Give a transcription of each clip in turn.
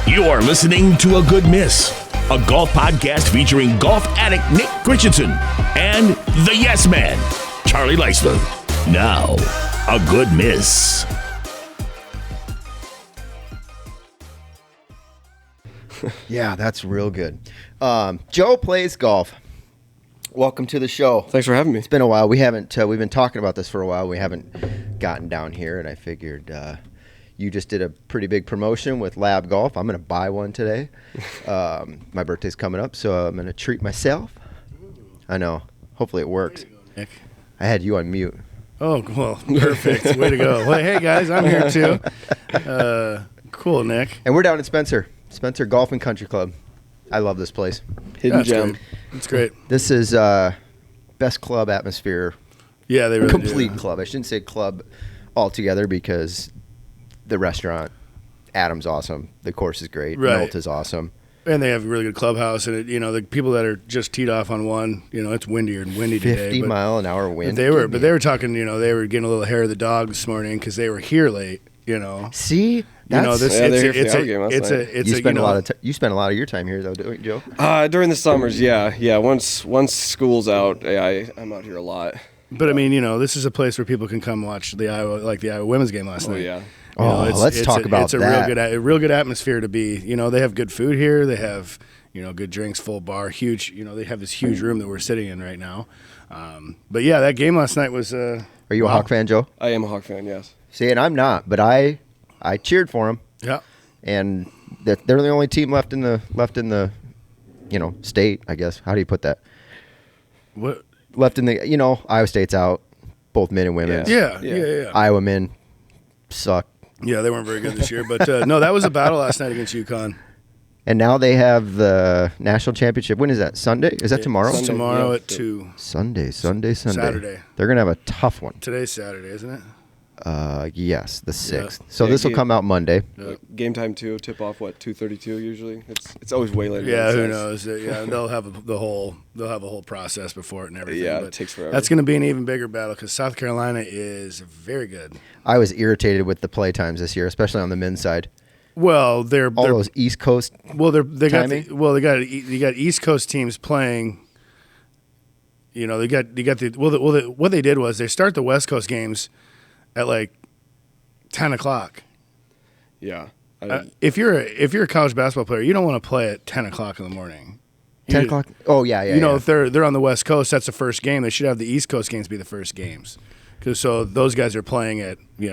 You are listening to A Good Miss, a golf podcast featuring golf addict Nick Christensen and the Yes Man, Charlie Leisler. Now, A Good Miss. Yeah, that's real good. Joe plays golf. Welcome to the show. Thanks for having me. It's been a while. We've been talking about this for a while. We haven't gotten down here, and I figured you just did a pretty big promotion with Lab Golf. I'm going to buy one today. My birthday's coming up, so I'm going to treat myself. I know. Hopefully it works. Nick. I had you on mute. Oh, well, perfect. Way to go. Well, hey, guys, I'm here too. Cool, Nick. And we're down in Spencer Golf and Country Club. I love this place. Hidden gem. It's great. This is best club atmosphere. Yeah, they really Complete do. club. I shouldn't say club altogether because the restaurant, Adam's awesome. The course is great. Right. Milt is awesome. And they have a really good clubhouse. And, the people that are just teed off on one, it's windier and windy today. 50 mile an hour wind. They were talking, they were getting a little hair of the dog this morning because they were here late, See? You spend a lot of your time here, though, don't you, Joe? During the summers, yeah. Once school's out, I'm out here a lot. But this is a place where people can come watch the Iowa women's game last night. Yeah. Let's talk about that. It's a real good atmosphere to be. They have good food here. They have good drinks, full bar, huge. They have this huge room that we're sitting in right now. But yeah, that game last night was. Are you a Hawk fan, Joe? I am a Hawk fan. Yes. See, and I'm not, but I cheered for him. Yeah. And they're the only team left in the state, I guess. How do you put that? What? Left in the, Iowa State's out, both men and women. Yeah. Iowa men suck. Yeah, they weren't very good this year. But, no, that was a battle last night against UConn. And now they have the national championship. When is that? Sunday? Is that tomorrow? It's tomorrow at 2. Sunday. Saturday. They're going to have a tough one. Today's Saturday, isn't it? Yes, the 6th. Yeah. So this will come out Monday. Game time too. Tip off 2:32 usually. It's always way later. Yeah, who knows? Yeah, they'll have a whole process before it and everything. Yeah, but it takes forever. That's going to be an even bigger battle because South Carolina is very good. I was irritated with the play times this year, especially on the men's side. Well, they're all those East Coast. Well, they got East Coast teams playing. What they did was they start the West Coast games at like 10 o'clock. Yeah. If you're a college basketball player, you don't want to play at 10 o'clock in the morning. 10 o'clock? Oh, yeah. If they're on the West Coast, that's the first game. They should have the East Coast games be the first games. So those guys are playing at, You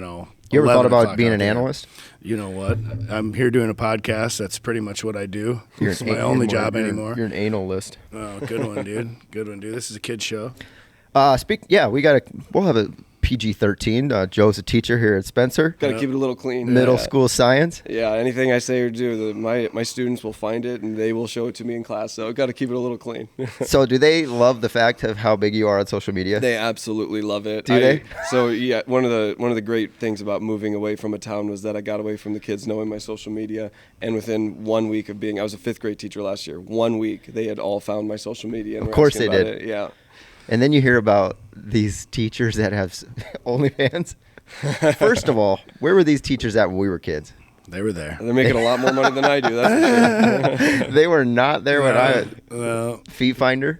ever thought about being an analyst? You know what? I'm here doing a podcast. That's pretty much what I do. It's my only job anymore. You're an analyst. Oh, good one, dude. Good one, dude. This is a kid's show. We'll have a PG-13. Joe's a teacher here at Spencer. Got to keep it a little clean. Middle school science. Yeah, anything I say or do, my students will find it and they will show it to me in class. So got to keep it a little clean. So do they love the fact of how big you are on social media? They absolutely love it. Do they? So yeah, one of the great things about moving away from a town was that I got away from the kids knowing my social media. And within 1 week of I was a 5th grade teacher last year. 1 week they had all found my social media. And of course they did. It. Yeah. And then you hear about these teachers that have OnlyFans. First of all, where were these teachers at when we were kids? They were there. They're making a lot more money than I do. That's for sure. They were not there when Feet Finder?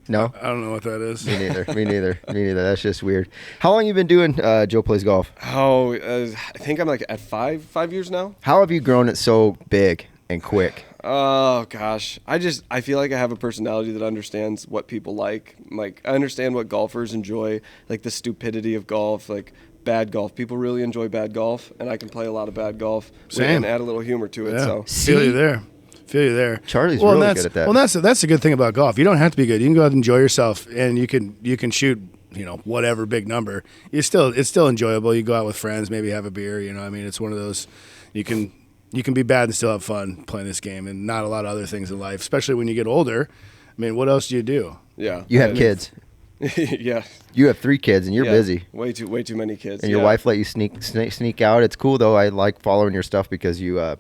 No? I don't know what that is. Me neither. That's just weird. How long you been doing Joe Plays Golf? I think I'm like at 5 years now. How have you grown it so big and quick? Oh gosh, I feel like I have a personality that understands what people like. Like I understand what golfers enjoy, like the stupidity of golf, like bad golf. People really enjoy bad golf, and I can play a lot of bad golf. Same. And add a little humor to it. Yeah. So Feel you there. Charlie's really good at that. Well, that's a good thing about golf. You don't have to be good. You can go out and enjoy yourself, and you can shoot whatever big number. It's still enjoyable. You go out with friends, maybe have a beer. It's one of those you can be bad and still have fun playing this game, and not a lot of other things in life, especially when you get older. What else do you do? Yeah. You have kids. Yeah. You have 3 kids, and you're busy. Way too many kids. And your wife let you sneak out. It's cool, though. I like following your stuff because you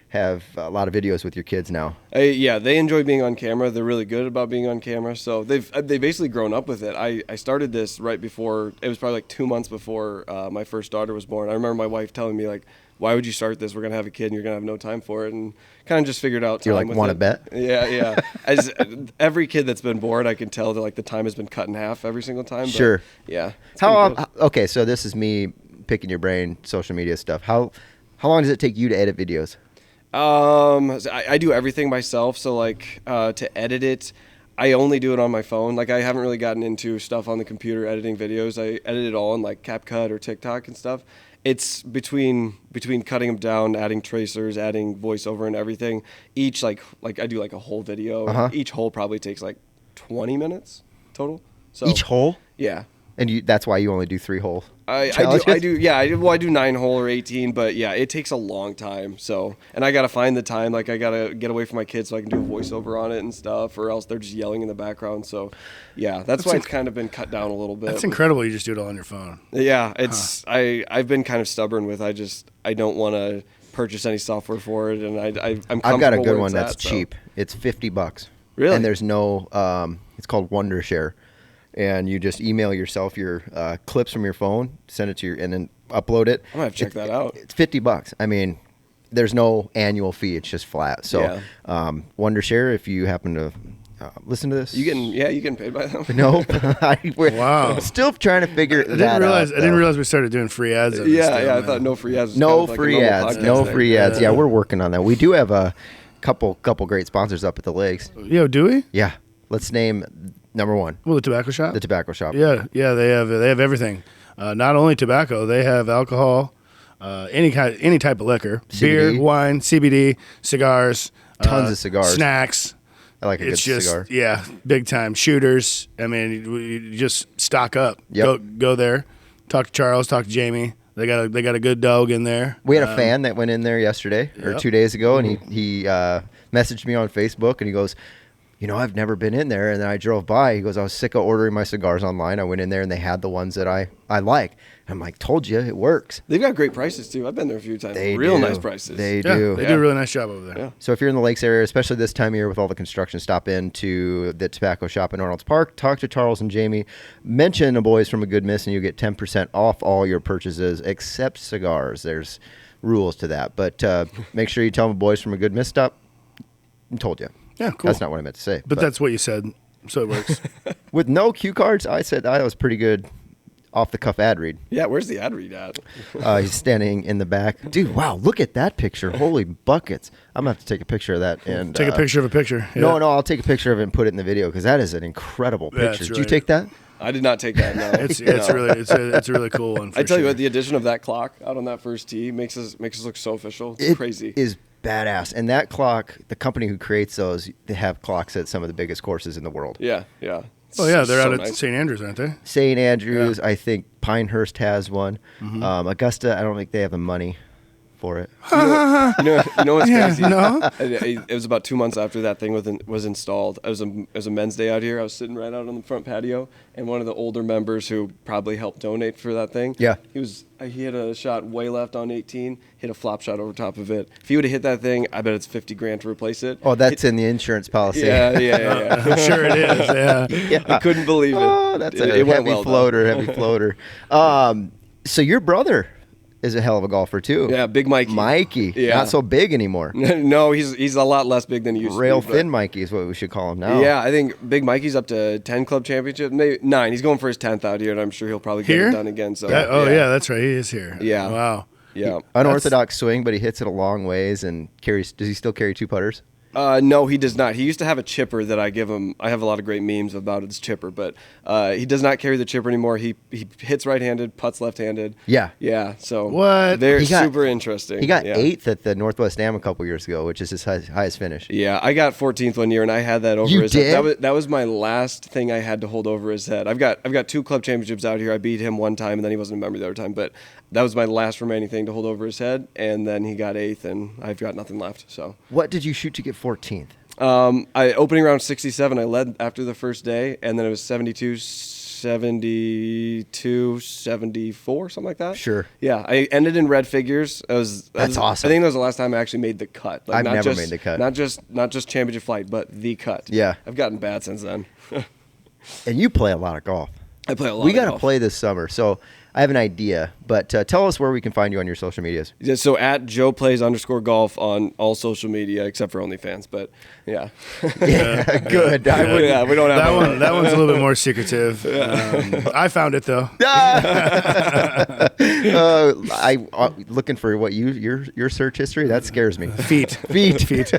have a lot of videos with your kids now. Yeah, they enjoy being on camera. They're really good about being on camera. So they've basically grown up with it. I started this right before, it was probably like 2 months before my first daughter was born. I remember my wife telling me, like, why would you start this? We're going to have a kid and you're going to have no time for it. And kind of just figured out time. You're like, want to bet? Yeah. As every kid that's been born, I can tell that like the time has been cut in half every single time. But Sure. Yeah. Okay, so this is me picking your brain, social media stuff. How long does it take you to edit videos? So I do everything myself. So like to edit it, I only do it on my phone. Like I haven't really gotten into stuff on the computer editing videos. I edit it all in like CapCut or TikTok and stuff. It's between cutting them down, adding tracers, adding voiceover and everything. Each like I do like a whole video. Uh-huh. Each hole probably takes like 20 minutes total. So Each hole? Yeah. And that's why you only do 3 holes. I do 9 hole or 18, but yeah, it takes a long time. So, and I got to find the time, like I got to get away from my kids so I can do a voiceover on it and stuff, or else they're just yelling in the background. So yeah, that's why it's kind of been cut down a little bit. That's incredible. You just do it all on your phone. Yeah. I've been kind of stubborn with, I don't want to purchase any software for it. And I've got a good one that's cheap. It's $50. Really? And there's no, it's called Wondershare. And you just email yourself your clips from your phone, send it to and then upload it. I'm gonna have to check that out. It's $50. I mean, there's no annual fee; it's just flat. So, Wondershare, if you happen to listen to this, You getting paid by them? No, Wow. I'm still trying to figure I didn't realize we started doing free ads. on this Yeah, deal, I man. thought no free ads. Was No kind of like a free normal ads. podcast No thing. free ads. Yeah, we're working on that. We do have a couple great sponsors up at the lakes. Yo, do we? Yeah, let's name number 1, Well, the tobacco shop. the tobacco shop. Yeah, they have everything. Not only tobacco, they have alcohol, any type of liquor, CBD. beer, wine, CBD, cigars, Tons of cigars. snacks. I like a It's good just cigar. big time shooters. I mean, you just stock up. Yep. Go there. Talk to Charles. Talk to Jamie. They got a good dog in there. We had a fan that went in there yesterday or Yep. 2 days ago, and he messaged me on Facebook, and he goes, I've never been in there. And then I drove by. He goes, I was sick of ordering my cigars online. I went in there, and they had the ones that I like. I'm like, told you, it works. They've got great prices too. I've been there a few times. They Real do. nice prices. They Yeah, do. they do a really nice job over there. Yeah. So if you're in the Lakes area, especially this time of year with all the construction, stop into the tobacco shop in Arnold's Park. Talk to Charles and Jamie. Mention the boys from A Good Miss, and you get 10% off all your purchases except cigars. There's rules to that. But make sure you tell them boys from A Good Miss stop. I told you. Yeah, cool. That's not what I meant to say. But that's what you said, so it works. With no cue cards, I said that was pretty good off-the-cuff ad read. Yeah, where's the ad read at? He's standing in the back. Dude, wow, look at that picture. Holy buckets. I'm going to have to take a picture of that. And Take a picture of a picture. Yeah. No, I'll take a picture of it and put it in the video because that is an incredible Yeah, picture. it's Did you really- take that? I did not take that. No, It's a really cool one. I tell you sure. what, the addition of that clock out on that first tee makes us look so official. It's It crazy. is badass. And that clock, the company who creates those, they have clocks at some of the biggest courses in the world. Yeah. Oh yeah, they're So out at nice. St. Andrews, aren't they? St. Andrews, I think Pinehurst has one. Augusta, I don't think they have the money for it. You know what's Yeah, crazy? no. It was about 2 months after that thing was installed. It was a men's day out here. I was sitting right out on the front patio, and one of the older members who probably helped donate for that thing. Yeah. He hit a shot way left on 18, hit a flop shot over top of it. If he would have hit that thing, I bet it's $50,000 to replace it. Oh, that's in the insurance policy. Yeah. I'm sure it is. Yeah. Yeah. I couldn't believe it. Oh, that's a It went heavy well, though. floater, heavy floater. So your brother is a hell of a golfer too. Yeah, Big Mikey. Mikey, Yeah. not so big anymore. No, he's a lot less big than he used Rail to be. thin Mikey is what we should call him now. Yeah, I think Big Mikey's up to 10 club championships, maybe 9. He's going for his 10th out here, and I'm sure he'll probably get Here? it done again. So Yeah, that's right. He is here. Yeah. Wow. yeah. Unorthodox swing, but he hits it a long ways and carries. Does he still carry 2 putters? No, he does not. He used to have a chipper that I give him. I have a lot of great memes about his chipper, but he does not carry the chipper anymore. He hits right-handed, putts left-handed. Yeah. Yeah. So What? They're He got- super interesting. He got yeah. 8th at the Northwest Am a couple years ago, which is his highest finish. Yeah, I got 14th one year, and I had that over You his did? head. That was my last thing I had to hold over his head. I've got 2 club championships out here. I beat him one time, and then he wasn't a member the other time. But that was my last remaining thing to hold over his head, and then he got 8th, and I've got nothing left. So. What did you shoot to get 14th? Opening round 67, I led after the first day, and then it was 72, 72, 74, something like that. Sure. Yeah, I ended in red figures. That's awesome. I think that was the last time I actually made the cut. I've not never just, made the cut. Not just championship flight, but the cut. Yeah. I've gotten bad since then. And you play a lot of golf. I play a lot. We of got to golf. play this summer. So I have an idea, but tell us where we can find you on your social medias. Yeah, so at Joe Plays _golf on all social media except for OnlyFans, but yeah. Yeah, good. I would. Yeah, we don't have That one. That one's a little bit more secretive. I found it though. Looking for what your search history. That scares me. Feet. Feet.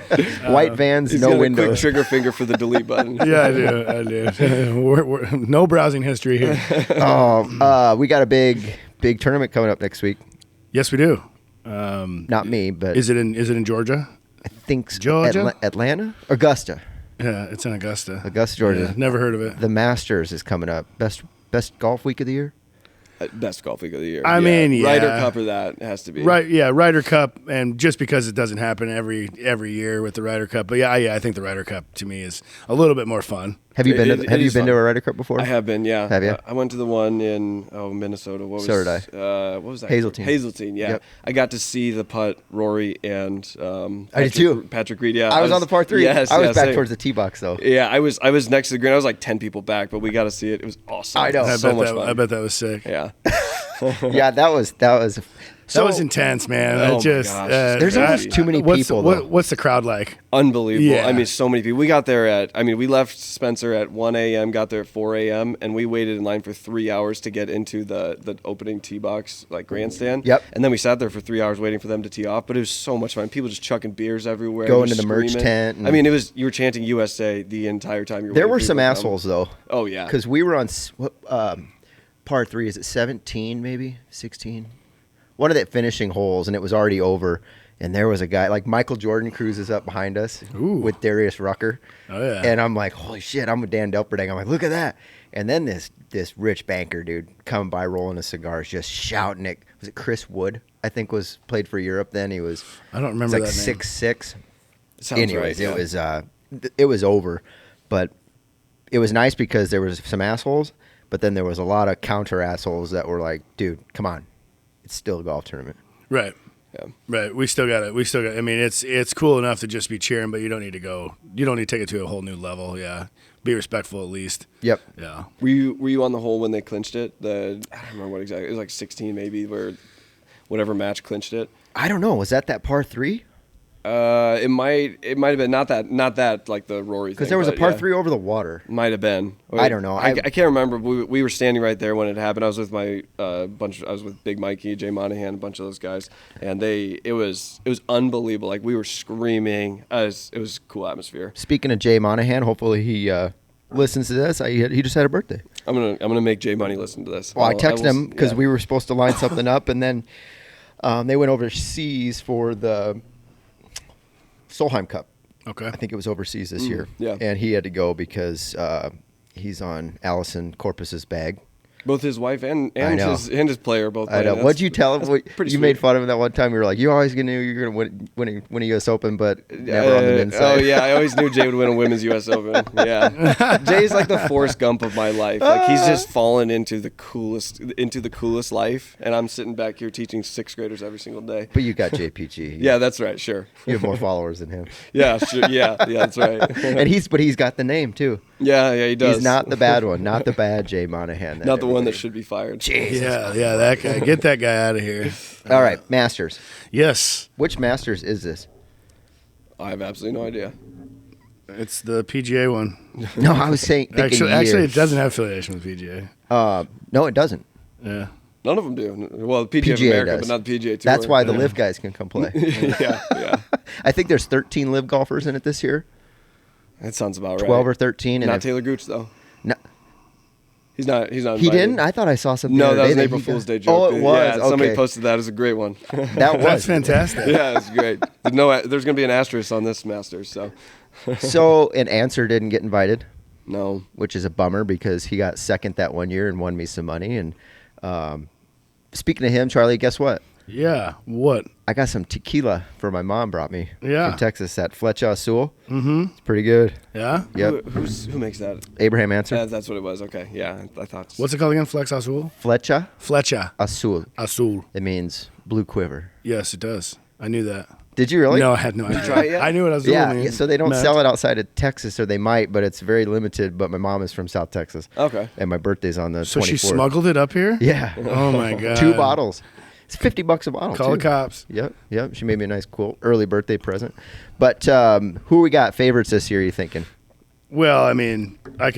White vans, He's no got a windows. quick trigger finger for the delete button. Yeah, I do. No browsing history here. We got a big tournament coming up next week. Yes, we do. Not me, but Is it in Georgia? I think Georgia? Atlanta, Augusta, Yeah, it's in Augusta. Georgia. Yeah, never heard of it. The Masters is coming up. Best golf week of the year. Best golf week of the year. I mean, yeah. Ryder Cup or that has to be. Right, yeah, Ryder Cup, and just because it doesn't happen every year with the Ryder Cup, but yeah, I think the Ryder Cup to me is a little bit more fun. Have you been? It Have you is been fun. to a Ryder Cup before? I have been, yeah. Have you? I went to the one in Minnesota. What was? So did I. What was that? Hazeltine. Hazeltine, yeah. Yep. I got to see the putt, Rory and I did too. Patrick Reed. Yeah, I was on the par 3. Yes, I was yeah, back same. towards the tee box though. Yeah, I was next to the green. I was like 10 people back, but we got to see it. It was awesome. I know. It was so much fun. I bet that was sick. Yeah. Yeah, that was. That was intense, man. Oh It just my gosh. There's almost too many people, though. What's the crowd like? Unbelievable. Yeah. I mean, so many people. We got there we left Spencer at 1 a.m., got there at 4 a.m., and we waited in line for 3 hours to get into the opening tee box, like grandstand. Yep. And then we sat there for 3 hours waiting for them to tee off, but it was so much fun. People just chucking beers everywhere. Going just to the merch screaming. tent and- I mean, you were chanting USA the entire time you were There waiting were for some people to come. assholes though. Oh, yeah. Because we were on par 3. Is it 17? Maybe 16. One of the finishing holes, and it was already over. And there was a guy like Michael Jordan cruises up behind us with Darius Rucker. Oh yeah. And I'm like, holy shit! I'm with Dan Delperdang. I'm like, look at that. And then this rich banker dude coming by rolling a cigar, just shouting it. Was it Chris Wood? I think played for Europe then. He was. I don't remember like that name. 6'6". Sounds Anyways, right, it was over, but it was nice because there was some assholes, but then there was a lot of counter assholes that were like, dude, come on, it's still a golf tournament. Right. Yeah. Right. We still got it. I mean, it's cool enough to just be cheering, but you don't need to go. You don't need to take it to a whole new level. Yeah. Be respectful at least. Yep. Yeah. Were you on the hole when they clinched it? I don't remember what exactly. It was like 16 maybe, where whatever match clinched it. I don't know. Was that par 3? It might have been not that like the Rory thing. Because there was a but par yeah. 3 over the water. Might have been. I don't know. I can't remember. We were standing right there when it happened. I was with my I was with Big Mikey, Jay Monahan, a bunch of those guys, and it was unbelievable. Like we were screaming. It was a cool atmosphere. Speaking of Jay Monahan, hopefully he listens to this. He just had a birthday. I'm gonna make Jay Money listen to this. Well, I texted him because yeah. we were supposed to line something up, and then they went overseas for the Solheim Cup. Okay. I think it was overseas this year. yeah. And he had to go because he's on Allison Corpus's bag. Both his wife and I know. his player both. I know. playing. What'd you tell him? pretty You made sweet. fun of him that one time. You were like, you always knew you were going to win a U.S. Open, but never on the men's side. Oh yeah, I always knew Jay would win a women's U.S. Open. Yeah, Jay's like the Forrest Gump of my life. Like he's just fallen into the coolest life, and I'm sitting back here teaching 6th graders every single day. But you got JPG. Yeah, that's right. Sure. You have more followers than him. Yeah, sure. Yeah, that's right. And he's got the name too. Yeah, he does. He's not the bad one. Not the bad Jay Monahan. Not the one that everybody- should be fired. Yeah, that guy. Get that guy out of here. All right, Masters. Yes. Which Masters is this? I have absolutely no idea. It's the PGA one. No, I was thinking Actually, year. it doesn't have affiliation with PGA. No, it doesn't. Yeah. None of them do. Well, the PGA, of PGA America, does. but not the PGA Tour. That's why the live guys can come play. yeah. I think there's 13 live golfers in it this year. That sounds about right. 12 or 13. And Not if- Taylor Gooch though. No, He's not. He he didn't? I thought I saw something. No, the that other was day an April he got- Fool's Day joke. Oh, it was. Yeah, somebody Okay. posted that as a great one. That was. That's fantastic. Yeah, it's great. There's going to be an asterisk on this Masters, so So, an Answer didn't get invited, no. which is a bummer because he got second that one year and won me some money. And speaking of him, Charlie, guess what? Yeah. What? I got some tequila for my mom brought me Yeah. from Texas at Flecha Azul. Mm-hmm. It's pretty good. Yeah. Yep. Who makes that? Abraham Answer. That's what it was. Okay, yeah, I thought. What's it called again? Flex Azul? Flecha Flecha Azul. Azul. It means blue quiver. Yes, it does. I knew that. Did you really? No, I had no idea. try it yet? I knew what Azul Yeah, means. so they don't meant. sell it outside of Texas, or they might, but it's very limited. But my mom is from South Texas. Okay. And my birthday's on the 24th. So she smuggled it up here? Yeah. Oh, my God. 2 bottles. It's $50 a bottle. Call too. the cops. Yep. She made me a nice, cool early birthday present. But who we got favorites this year? You thinking? Well, I mean, I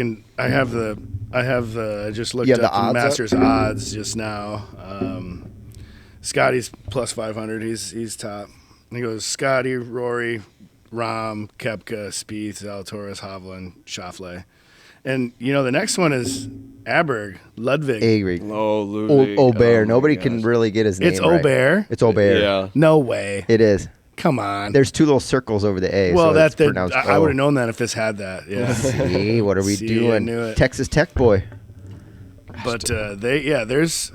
have the I just looked You have up the odds up? Masters odds just now. Scotty's plus 500. He's top. He goes Scotty, Rory, Rahm, Koepka, Spieth, Zalatoris, Hovland, Schauffele. And, the next one is Aberg, Ludwig. Avery. Oh, Ludwig. Aubert. Oh, my Nobody can gosh. really get his name It's right. Aubert? It's Aubert. Yeah. No way. It is. Come on. There's 2 little circles over the A. well, so it's that pronounced I O. would have known that if this had that. Yeah. See, what are we See, I doing? knew it. Texas Tech boy. But there's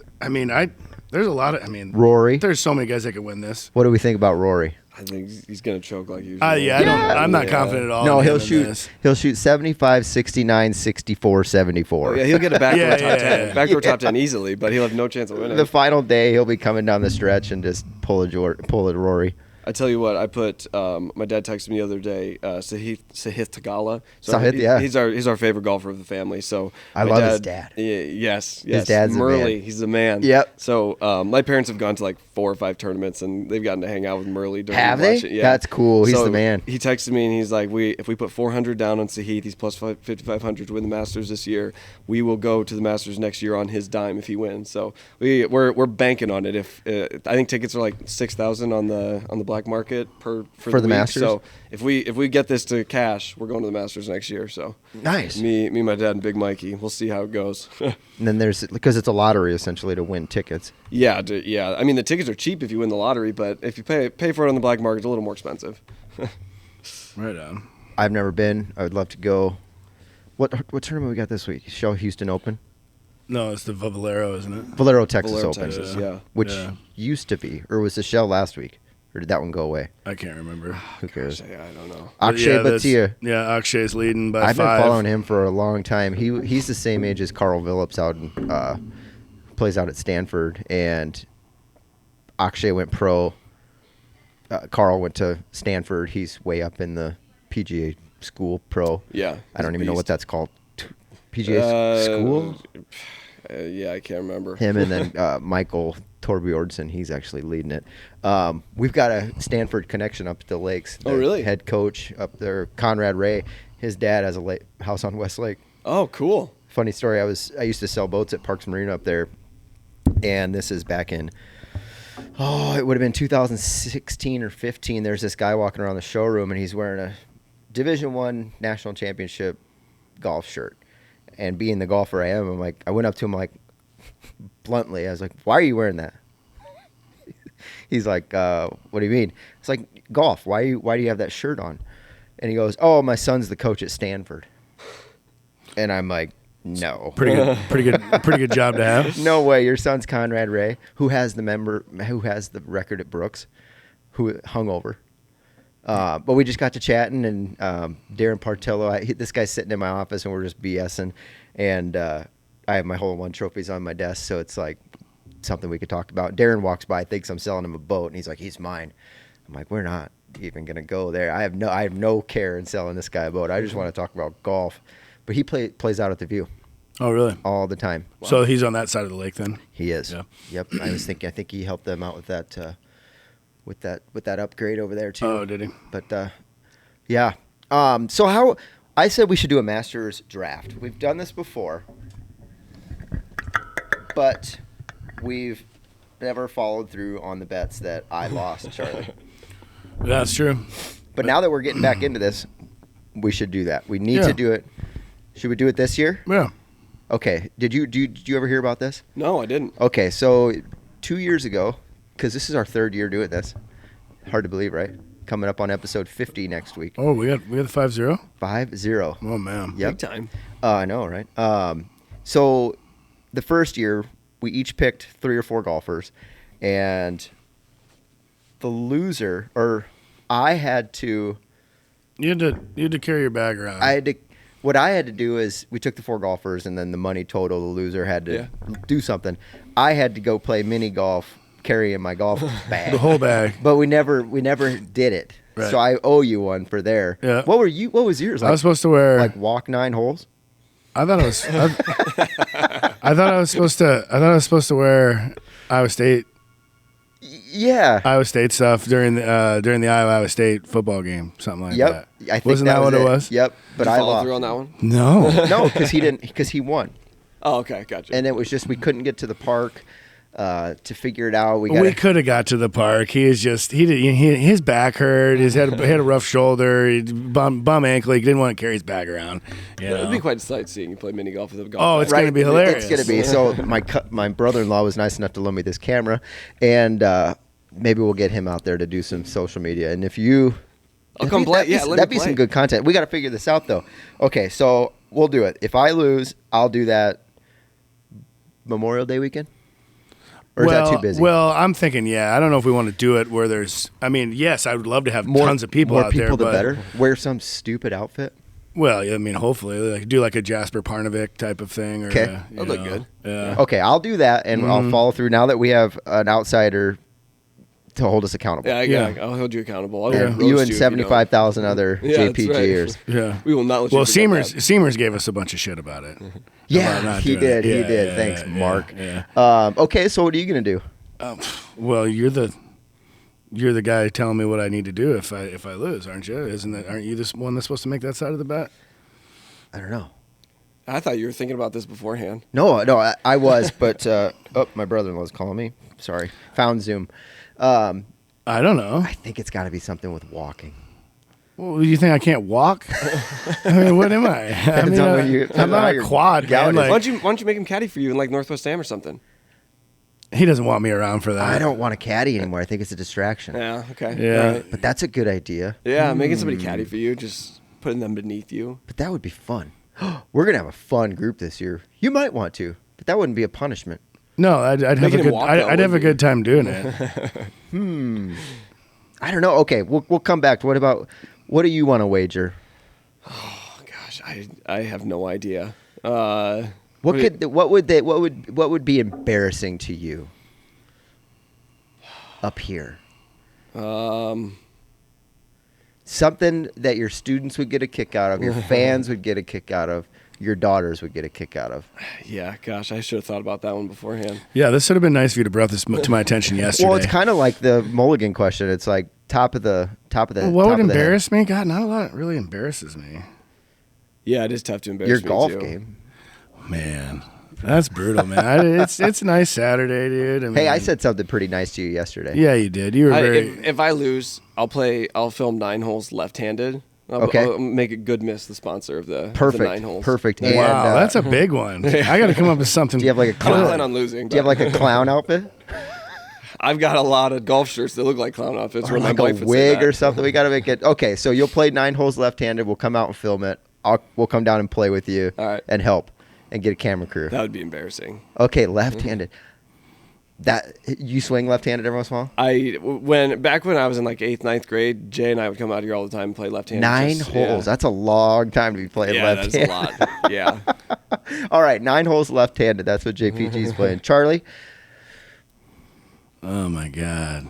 a lot of Rory. there's so many guys that could win this. What do we think about Rory? I think he's gonna choke like usual. Yeah, I'm not confident at all. No, in he'll him in shoot. this. He'll shoot 75, 69, 64, 74. Oh, yeah, he'll get a backdoor Yeah, top yeah, 10, yeah. backdoor top 10 easily, but he'll have no chance of winning. The final day, he'll be coming down the stretch and just pull a Rory. I tell you what, I put. My dad texted me the other day. Sahith Tagala. So Sahith, yeah. He's our favorite golfer of the family. So I my love his dad. Yeah, yes. His dad's a Murley. man. He's the man. Yep. So my parents have gone to like 4 or 5 tournaments, and they've gotten to hang out with Murley during. Have they? Yeah. That's cool. He's So the man. He texted me and he's like, if we put 400 down on Sahith, he's plus 5,500 to win the Masters this year. We will go to the Masters next year on his dime if he wins. So we're banking on it. If I think tickets are like 6,000 on the black market for the week. Masters? So if we get this to cash, we're going to the Masters next year. So Nice. me, my dad, and Big Mikey. We'll see how it goes. And then because it's a lottery essentially to win tickets. Yeah. I mean, the tickets are cheap if you win the lottery, but if you pay for it on the black market, it's a little more expensive. Right on. I've never been. I would love to go. What tournament we got this week? Shell Houston Open, No, it's the Valero, isn't it? Valero Texas Valero, Open, Texas, yeah. which Yeah. used to be, or was the Shell last week, or did that one go away? I can't remember. Who cares? I don't know. But Akshay Bhatia. Yeah, Akshay's leading by I've 5. been following him for a long time. He's the same age as Carl Phillips out in, plays out at Stanford, and Akshay went pro. Carl went to Stanford. He's way up in the PGA school pro. Yeah. I don't he's a even know what beast. that's called. PGA school? Yeah, I can't remember. Him and then Michael Torbjornsson, he's actually leading it. We've got a Stanford connection up at the Lakes. Oh, The really? Head coach up there, Conrad Ray. His dad has a house on West Lake. Oh, cool. Funny story. I used to sell boats at Parks Marina up there, and this is back in. Oh, it would have been 2016 or 15. There's this guy walking around the showroom, and he's wearing a Division I National Championship golf shirt. And being the golfer I am, I went up to him bluntly. I was like, "Why are you wearing that?" He's like, "What do you mean?" It's like, "Golf. Why do you have that shirt on?" And he goes, "Oh, my son's the coach at Stanford." And I'm like, "No, Pretty good job to have. no way. Your son's Conrad Ray, who has the record at Brooks, who hung over." But we just got to chatting, and Darren Partello, this guy's sitting in my office, and we're just BSing. And I have my hole-in-one trophies on my desk, so it's like something we could talk about. Darren walks by, thinks I'm selling him a boat, and he's like, "He's mine." I'm like, "We're not even gonna go there. I have no care in selling this guy a boat. I just want to talk about golf." But he plays out at the View Oh, really? all the time. So he's on that side of the lake then? He is. Yeah. Yep. I think he helped them out with that. With that upgrade over there too. Oh, did he? But yeah. So how I said we should do a Masters draft. We've done this before, but we've never followed through on the bets that I lost, Charlie. That's true. But now that we're getting back into this, we should do that. We need Yeah. to do it. Should we do it this year? Yeah. Okay. Did you ever hear about this? No, I didn't. Okay, so 2 years ago, because this is our 3rd year doing this. Hard to believe, right? Coming up on episode 50 next week. Oh, we got the 5-0? 5-0. Oh, man. Yep. Big time. I know, right? So the first year, we each picked 3 or 4 golfers, and the loser, or I had to. You had to carry your bag around. What I had to do is we took the 4 golfers, and then the money total, the loser had to do something. I had to go play mini golf carrying my golf bag. The whole bag. But we never did it. Right. So I owe you one for there. Yeah. What was yours? I was supposed to wear walk 9 holes? I thought I was supposed to wear Iowa State stuff during the Iowa State football game, something like that. I think Wasn't that what it was? Yep. But Did you I follow lost. through on that one? No. No, because he won. Oh, okay, gotcha. And it was just we couldn't get to the park to figure it out. We could have got to the park. His back hurt. He had a rough shoulder, bum ankle. He didn't want to carry his bag around. It'd be quite a sight seeing you play mini golf with a golf. Oh, bag. it's going to be hilarious. It's going to be. So my brother-in-law was nice enough to loan me this camera, and maybe we'll get him out there to do some social media. And if you, I'll come play. Yeah, that'd be some good content. We got to figure this out though. Okay, so we'll do it. If I lose, I'll do that Memorial Day weekend. Or is that too busy? Well, I'm thinking, I don't know if we want to do it where there's. I mean, yes, I would love to have tons of people out there. More people, the but, better. Wear some stupid outfit. Well, I mean, hopefully, do like a Jasper Parnavik type of thing. Okay, that'd look good. Yeah. Okay, I'll do that, and I'll follow through. Now that we have an outsider to hold us accountable. Yeah, I'll hold you accountable. You and 75,000 other JPGers. Right. Yeah, we will not let you. Well, Seamers gave us a bunch of shit about it. Yeah, he did. He did. Yeah, Thanks, Mark. Yeah. Okay, so what are you gonna do? Well, you're the guy telling me what I need to do if I lose, aren't you? Aren't you the one that's supposed to make that side of the bet? I don't know. I thought you were thinking about this beforehand. No, I was, but my brother-in-law's calling me. Sorry, found Zoom. I don't know. I think it's got to be something with walking. Well, you think I can't walk? I mean, what am I? On when you- I'm not a quad guy. gout is. Why don't you make him caddy for you in like Northwest Sam or something? He doesn't want me around for that. I don't want a caddy anymore. I think it's a distraction. Yeah. Okay. Yeah. All right. But that's a good idea. Yeah, making somebody caddy for you, just putting them beneath you. But that would be fun. We're gonna have a fun group this year. You might want to, but that wouldn't be a punishment. No, I'd have Making a him good. walk, I'd though, have a would good time doing it. I don't know. Okay, we'll come back to what do you want to wager? Oh gosh, I have no idea. What would be embarrassing to you up here? Something that your students would get a kick out of, your fans would get a kick out of, your daughters would get a kick out of. Yeah, gosh, I should have thought about that one beforehand. Yeah, this would have been nice if you'd have brought this to my attention yesterday. Well, it's kind of like the Mulligan question. It's like top of the. Well, what would embarrass me? God, not a lot really embarrasses me. Yeah, it is tough to embarrass Your me golf too. game. Man, that's brutal, man. It's a nice Saturday, dude. I mean, Hey, I said something pretty nice to you yesterday. Yeah, you did. You were very. If I lose, I'll film 9 holes left-handed. Okay. I'll make a good miss the sponsor of the Perfect. 9 holes. Perfect. Yeah. And, Wow, that's a big one. I got to come up with something. Do you have like a I don't clown? plan on losing. Do you have like a clown outfit? I've got a lot of golf shirts that look like clown outfits. Or where like my a wife would say wig that. or something? We got to make it. Okay, so you'll play 9 holes left-handed. We'll come out and film it. We'll come down and play with you. All right. And help and get a camera crew. That would be embarrassing. Okay, left-handed. That you swing left-handed every once in a while? Back when I was in like 8th, 9th grade, Jay and I would come out here all the time and play left-handed. 9 holes. Yeah. That's a long time to be playing Yeah, that's left-handed. a lot. Yeah. All right, 9 holes left-handed. That's what JPG's playing. Charlie? Oh my God.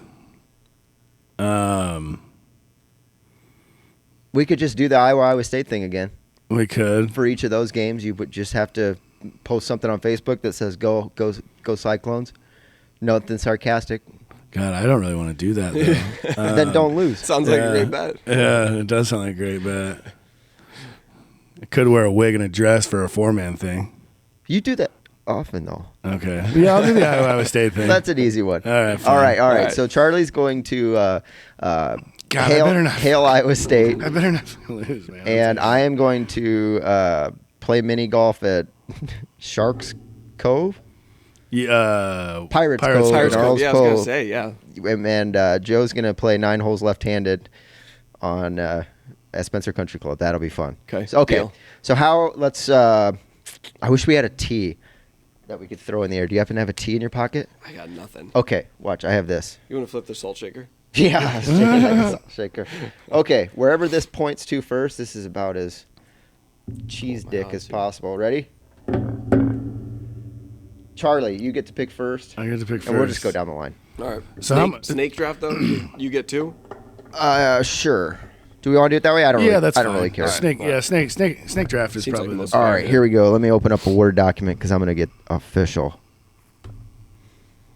We could just do the Iowa State thing again. We could. For each of those games, you would just have to post something on Facebook that says "Go Cyclones." Nothing sarcastic. God, I don't really want to do that though. Then don't lose. Sounds like a great bet. Yeah, it does sound like a great bet. I could wear a wig and a dress for a 4-man thing. You do that often though. Okay. Yeah, I'll do the Iowa State thing. That's an easy one. All right, fine. All right. All right. So Charlie's going to I better not- hail Iowa State, I better not lose, man. and I am going to play mini golf at Sharks Cove. Yeah, Pirates Cove. Pirates Gnarls Cove. Yeah, I was going to Cove. say, yeah. And Joe's going to play 9 holes left-handed on at Spencer Country Club. That'll be fun. Okay, Okay. deal. So let's I wish we had a tee that we could throw in the air. Do you happen to have a tee in your pocket? I got nothing. Okay, watch. I have this. You want to flip the salt shaker? Yeah, shake it like a salt shaker. Okay, wherever this points to first, this is about as cheese dick as possible. Ready? Charlie, you get to pick first. I get to pick first. And we'll just go down the line. All right. So snake draft though. You get 2. Sure. Do we want to do it that way? I don't fine. really care. Snake draft is Seems like probably the the most All fair. right, here we go. Let me open up a Word document because I'm going to get official.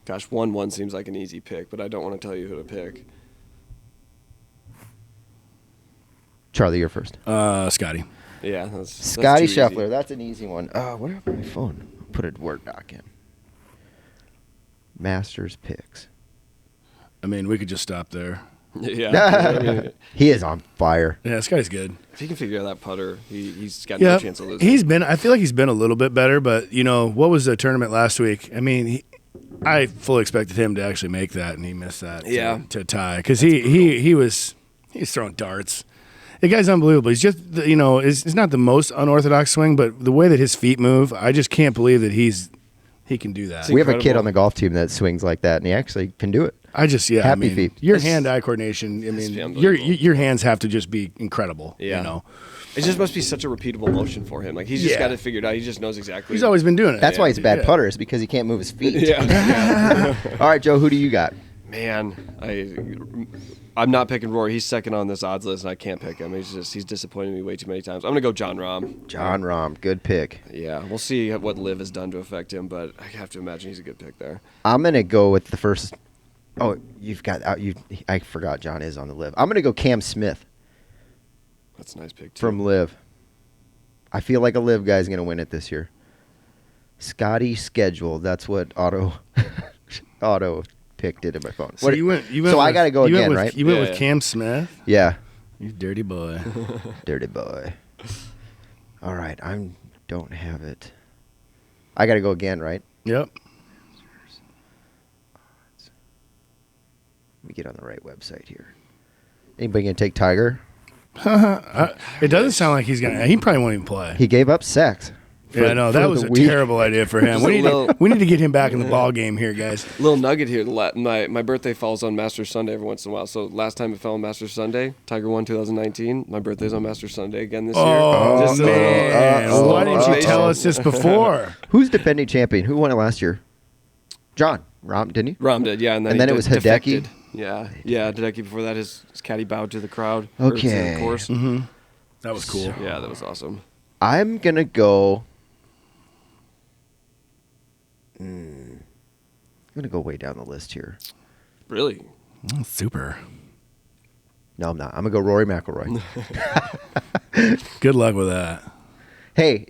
Gosh, 1-1 seems like an easy pick, but I don't want to tell you who to pick. Charlie, you're first. Scotty. Yeah, that's Scotty too easy. Scheffler. That's an easy one. What happened to my phone? I'll put a Word doc in. Masters picks. I mean, we could just stop there. Yeah. I mean, He is on fire. Yeah, Scotty's good. if he can figure out that putter, he's got no chance of losing. I feel like he's been a little bit better, but what was the tournament last week? I mean, I fully expected him to actually make that, and he missed that to tie because he's throwing darts. The guy's unbelievable. He's just it's not the most unorthodox swing, but the way that his feet move, I just can't believe that he can do that. We have a kid incredible. on the golf team that swings like that, and he actually can do it. Happy feet. Your hand-eye coordination. I mean, unbelievable. your hands have to just be incredible. Yeah. It just must be such a repeatable motion for him. Like he's just got it figured out. He just knows exactly. He's always been doing it. That's why he's a bad putter, is because he can't move his feet. Yeah. All right, Joe, who do you got? Man, I'm not picking Rory. He's second on this odds list, and I can't pick him. He's disappointed me way too many times. I'm gonna go John Rahm. John Rahm. Good pick. Yeah, we'll see what Liv has done to affect him, but I have to imagine he's a good pick there. I'm going to go with the first. Oh, I forgot John is on the Live. I'm going to go Cam Smith That's a nice pick too. from Live. I feel like a Live guy's going to win it this year. Scotty scheduled. That's what auto picked it in my phone. So you went So I got to go again, right? You went Yeah, with Cam Smith. Yeah. You dirty boy. Dirty boy. All right. I don't have it. I got to go again, right? Yep. Let me get on the right website here. Anybody going to take Tiger? It doesn't sound like he's gonna. He probably won't even play. He gave up sex. Yeah, no, that was a terrible idea for him. We need to get him back in the ball game here, guys. Little nugget here. My birthday falls on Masters Sunday every once in a while. So last time it fell on Masters Sunday, Tiger won 2019. My birthday's on Masters Sunday again this year. Oh, Just man. Why didn't you tell us this before? Who's defending champion? Who won it last year? John Rahm, didn't he? Rahm did, yeah. And then it was Hideki? defected. Yeah, Hideki before that. His caddy bowed to the crowd. or to the Okay. course. Mm-hmm. That was cool. Yeah, that was awesome. I'm going to go... I'm going to go way down the list here. Really? Oh, super. No, I'm not. I'm going to go Rory McIlroy. Good luck with that. Hey,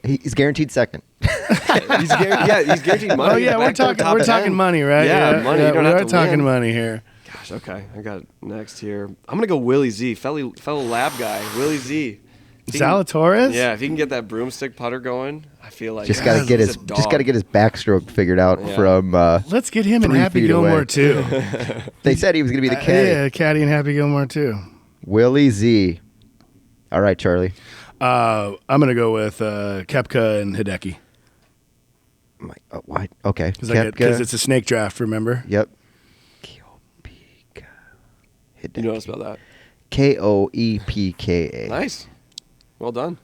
he's guaranteed second. He's guaranteed money. Oh yeah, we're talking money, right? Yeah, money. You don't we have are to talking win. money here. Gosh, okay. I got next here. I'm gonna go Willie Z, fellow lab guy, Willie Z. If he can- Zalatoris? Yeah, if he can get that broomstick putter going, I feel like Just got to get he's his a dog. backstroke figured out Yeah. from. Let's get him and 3 Happy feet Gilmore away. too. They said he was going to be the caddy. Yeah, Caddy and Happy Gilmore too. Willie Z. All right, Charlie. I'm gonna go with Koepka and Hideki Why? Okay. because it's a snake draft. Remember? Yep. You know how to spell that? Koepka. Nice. Well done.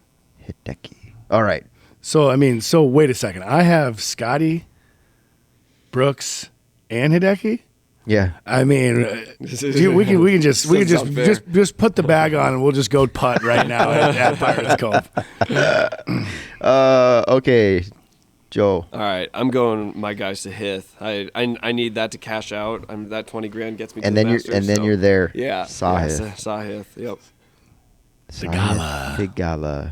Hideki. All right. So wait a second. I have Scotty, Brooks, and Hideki. Yeah. I mean, dude, we can just Doesn't sound fair. just put the bag on and we'll just go putt right now at Pirates Cove. Okay. Joe. All right, I'm going my guys to Hith. I need that to cash out. That 20 grand gets me. And to then the you're Masters, so- you're there. Yeah. Sahith. Yeah, Sahith. Yep. Sahith. Thigala.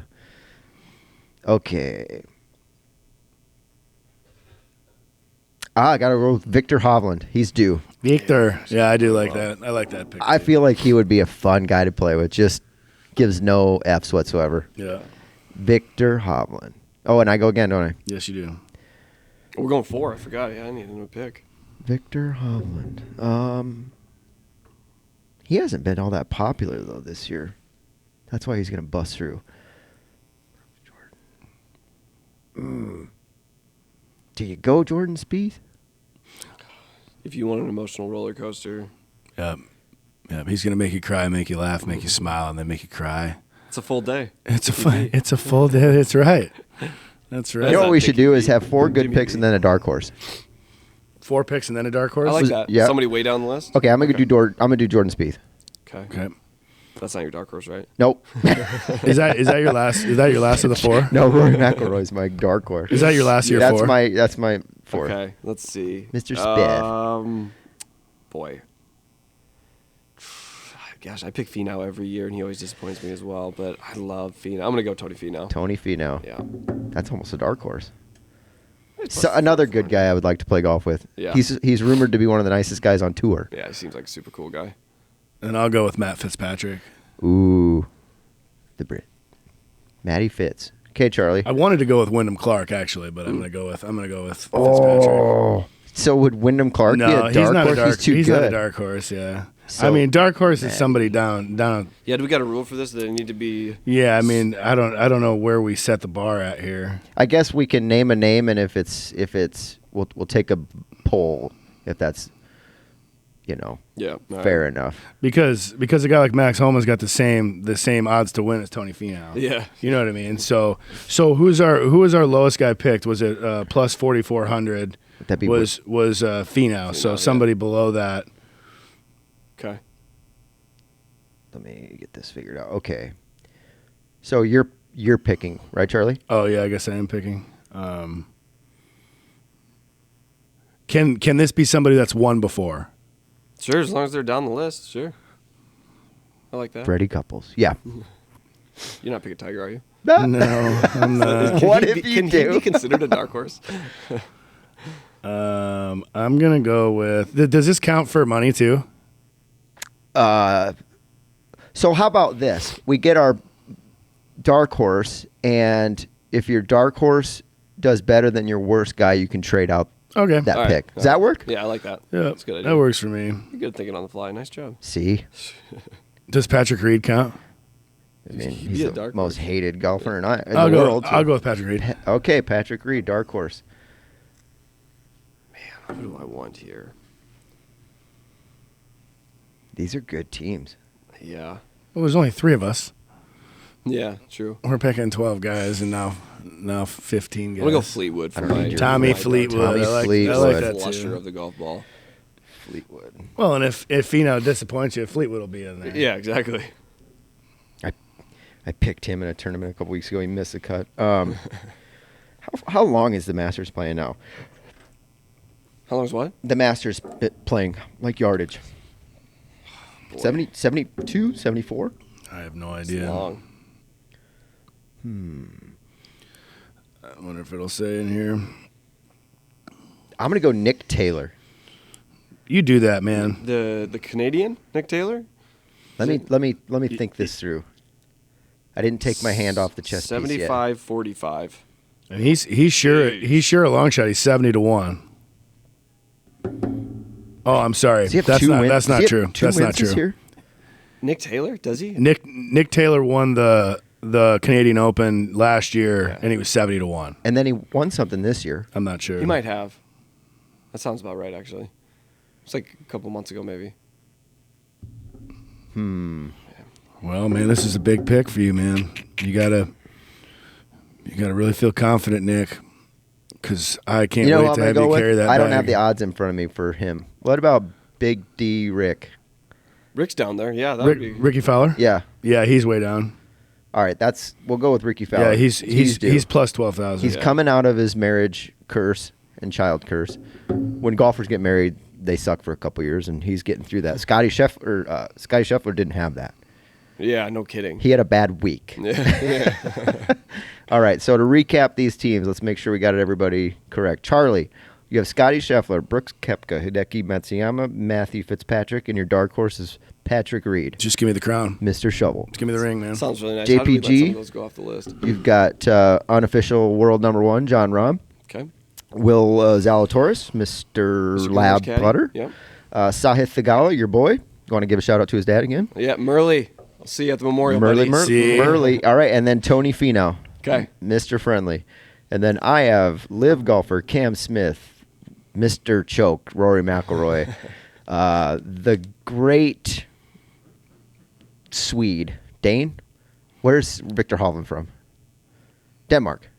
Okay. I got to roll with Victor Hovland. He's due. Victor. Yeah, I do like that. I like that pick. I feel like he would be a fun guy to play with. Just gives no Fs whatsoever. Yeah. Victor Hovland. Oh, and I go again, don't I? Yes, you do. We're going 4. I forgot. Yeah, I need a new pick. Victor Hovland. He hasn't been all that popular though this year. That's why he's gonna bust through. Do you go Jordan Spieth? If you want an emotional roller coaster, Yep. Yep. He's gonna make you cry, make you laugh, make you smile, and then make you cry. It's a full day. It's a full day. That's right. That's right. You know what not we should Dickie do V. is have 4 good Jimmy picks V. and then a dark horse. 4 picks and then a dark horse. I like that. Yeah. Somebody way down the list. Okay, I'm gonna do Jordan Spieth. Okay. Okay. That's not your dark horse, right? Nope. Is that your last? Is that your last of the 4? No, Rory McIlroy's my dark horse. Is that your last of your 4? That's my 4th. Okay. Let's see. Mr. Spieth. Boy. Gosh, I pick Finau every year, and he always disappoints me as well. But I love Finau. I'm gonna go Tony Finau. Tony Finau. Yeah. That's almost a dark horse. So another good guy I would like to play golf with. Yeah. He's rumored to be one of the nicest guys on tour. Yeah, he seems like a super cool guy. And I'll go with Matt Fitzpatrick. Ooh, the Brit. Matty Fitz. Okay, Charlie. I wanted to go with Wyndham Clark actually, but I'm gonna go with Fitzpatrick. Oh, so would Wyndham Clark be a dark he's not horse? a dark. He's too He's good. not a dark horse. Yeah. So- I mean, dark horse is somebody down. Yeah, do we got a rule for this? That they need to be. Yeah, I mean, I don't know where we set the bar at here. I guess we can name a name, and if it's we'll take a poll if that's Yeah. all right. fair enough. Because a guy like Max Homa's got the same odds to win as Tony Finau. Yeah. You know what I mean? So who was our lowest guy picked? Was it plus 4,400? That'd be was Finau. So yeah. somebody below that. Okay. Let me get this figured out. Okay. So you're picking, right, Charlie? Oh yeah, I guess I am picking. Can this be somebody that's won before? Sure, as long as they're down the list, sure. I like that. Freddie Couples. Yeah. You're not picking Tiger, are you? No, I'm not. What Can if he- you can do? he be considered a dark horse? I'm gonna go with. Does this count for money too? So how about this? We get our dark horse, and if your dark horse does better than your worst guy, you can trade out Okay. that All right. pick. Does that work? Yeah, I like that. Yeah, That's a good idea. that works for me. You're good thinking on the fly. Nice job. See? Does Patrick Reed count? I mean, He'd he's be a the dark most horse. hated golfer in the I'll world. I'll go with Patrick Reed. Okay, Patrick Reed, dark horse. Who do I want here? These are good teams. Yeah. Well, there's only 3 of us. Yeah, true. We're picking 12 guys, and now 15 guys. I'm going to go Fleetwood for I don't my need your- Tommy my Fleetwood. Tommy I like Fleetwood. that luster too. of the golf ball. Fleetwood. Well, and if Finau disappoints you, Fleetwood will be in there. Yeah, exactly. I picked him in a tournament a couple weeks ago. He missed the cut. How long is the Masters playing now? How long is what? The Masters playing, like yardage. Boy. 70, 72, 74? I have no It's idea. long. I wonder if it'll say in here. I'm going to go Nick Taylor. You do that, man. The Canadian, Nick Taylor? Let me think this through. I didn't take my hand off the chess piece yet. 75-45. And he's sure a long shot. He's 70 to 1. Oh, I'm sorry. Does he have That's two not wins? that's Does not he have true. two That's not wins this true. year? Nick Taylor? Does he? Nick Taylor won the Canadian Open last year, and he was 70 to 1. And then he won something this year. I'm not sure. He might have. That sounds about right, actually. It's like a couple months ago, maybe. Well, man, this is a big pick for you, man. You gotta really feel confident, Nick, because I can't You know wait what to I'm have going to you go with? carry that. I don't bag. have the odds in front of me for him. What about Big D Rick? Rick's down there. Yeah, that would be. Ricky Fowler. Yeah. Yeah, he's way down. All right, we'll go with Ricky Fowler. Yeah, he's due. plus 12,000. He's coming out of his marriage curse and child curse. When golfers get married, they suck for a couple years, and he's getting through that. Scotty Scheffler didn't have that. Yeah, no kidding. He had a bad week. Yeah. All right, so to recap these teams, let's make sure we got everybody correct. Charlie, you have Scotty Scheffler, Brooks Koepka, Hideki Matsuyama, Matthew Fitzpatrick, and your dark horse is Patrick Reed, Just give me the crown. Mr. Shovel. Just give me the ring, man. Sounds really nice. How do we let some JPG? of those go off the list? You've got unofficial world number 1, John Rahm, Okay. Will Zalatoris, Mr. Lab Caddy. Putter, Yep. Sahith Thagala, your boy. You want to give a shout out to his dad again? Yeah, Murley. I'll see you at the memorial. buddy. See. Murley. All right, and then Tony Finau, Okay. Mr. Friendly. And then I have live golfer Cam Smith, Mr. Choke, Rory McIlroy. The great Swede, Dane. Where's Victor Hovland from? Denmark.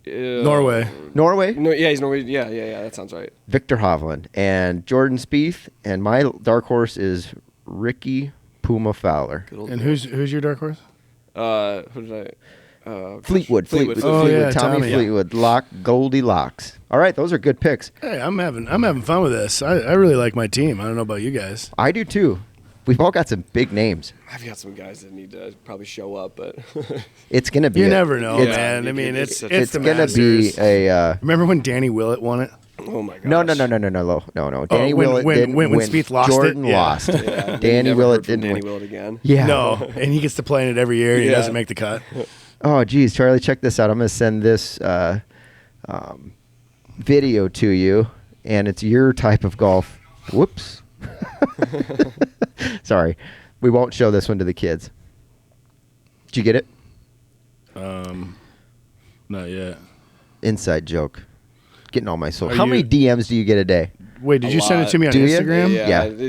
Norway. Norway? No, yeah, he's Norwegian. Yeah. That sounds right. Victor Hovland and Jordan Spieth. And my dark horse is Ricky Puma Fowler. Good old And who's your dark horse? who did Fleetwood. Oh, yeah, Tommy Tommy. Fleetwood. Goldilocks. All right, those are good picks. Hey, I'm having fun with this. I really like my team. I don't know about you guys. I do too. We've all got some big names. I've got some guys that need to probably show up, but It's gonna be. You never know, it's- man. I mean, it's it's the gonna Masters. be a. Remember when Danny Willett won it? oh my gosh. No. Danny when- Willett when- didn't when win. Spieth lost Jordan it? Yeah. lost. Yeah, Danny never Willett heard from didn't Danny win. Willett again. Yeah. No, and he gets to play in it every year. And He Yeah. doesn't make the cut. Oh, geez, Charlie, check this out. I'm going to send this video to you, and it's your type of golf. Whoops. Sorry. We won't show this one to the kids. Did you get it? Not yet. Inside joke. Getting all my soul. Are How many you- DMs do you get a day? Wait, did A you send it lot. to me on Do you? Instagram?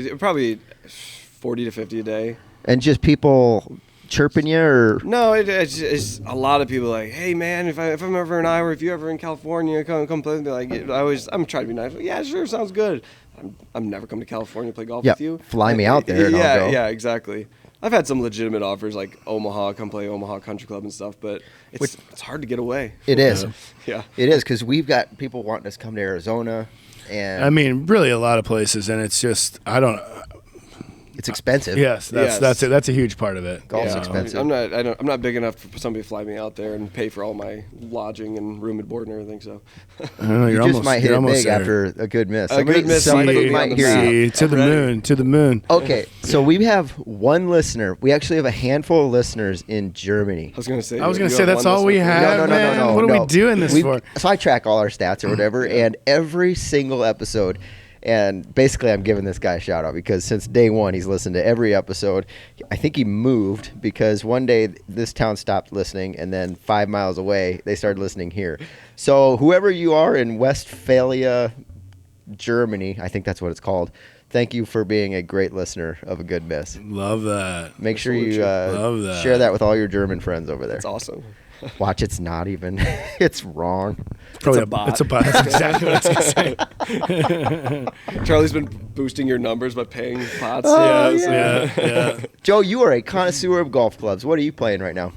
Yeah. Probably 40 to 50 a day. And just people chirping you, or No, it's a lot of people like, hey man, if I'm ever in Iowa, if you're ever in California, come play with me. Like, I'm trying to be nice. Yeah, sure, sounds good. I'm never come to California to play golf Yeah, with you. fly me out there and I'll go. Yeah, exactly. I've had some legitimate offers like Omaha, come play Omaha Country Club and stuff, but it's hard to get away. it is. Yeah. It is, because we've got people wanting us to come to Arizona, and I mean, really, a lot of places, and it's just it's expensive. Yes, that's it. That's a huge part of it. Golf's Yeah, expensive. I'm not big enough for somebody to fly me out there and pay for all my lodging and room and board and everything. So I don't know, You you're just almost, might hit you're it almost big there. after a good miss. A good miss Somebody might put me might on the hear map. you. See, to the I'm ready. moon, to the moon. Okay, so we have one listener. We actually have a handful of listeners in Germany. I was gonna say say that's all we have. man. What are we doing this for? So I track all our stats or whatever, and every single episode. And basically, I'm giving this guy a shout out because since day one, he's listened to every episode. I think he moved because one day this town stopped listening, and then 5 miles away, they started listening here. So whoever you are in Westphalia, Germany, I think that's what it's called. Thank you for being a great listener of A Good Miss. Love that. Make sure you Love that. share that with all your German friends over there. That's awesome. Watch, it's not even. It's wrong. Probably a bot. It's a bot. That's exactly what I was going to say. Charlie's been boosting your numbers by paying pots. Oh, so- Yeah. Joe, you are a connoisseur of golf clubs. What are you playing right now?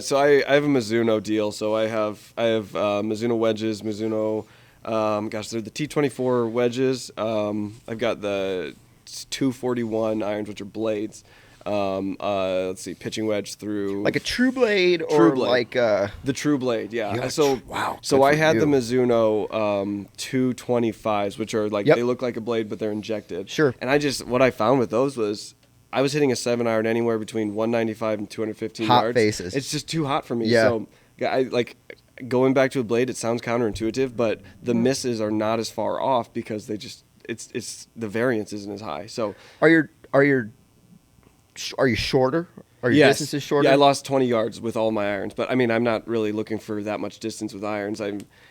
So I have a Mizuno deal. So I have Mizuno wedges, Mizuno. They're the T24 wedges. I've got the 241 irons, which are blades. Let's see, pitching wedge through Like a true blade, True or blade. like the True Blade, yeah. You're So wow, So good I for had you. the Mizuno 225s, which are like Yep. they look like a blade, but they're injected. Sure. And what I found with those was I was hitting a 7-iron anywhere between 195 and 215 Hot yards. faces. It's just too hot for me. Yeah. So I like going back to a blade. It sounds counterintuitive, but the misses are not as far off because they just it's the variance isn't as high. So are you shorter? Are your distances shorter? Yeah, I lost 20 yards with all my irons, but I mean, I'm not really looking for that much distance with irons.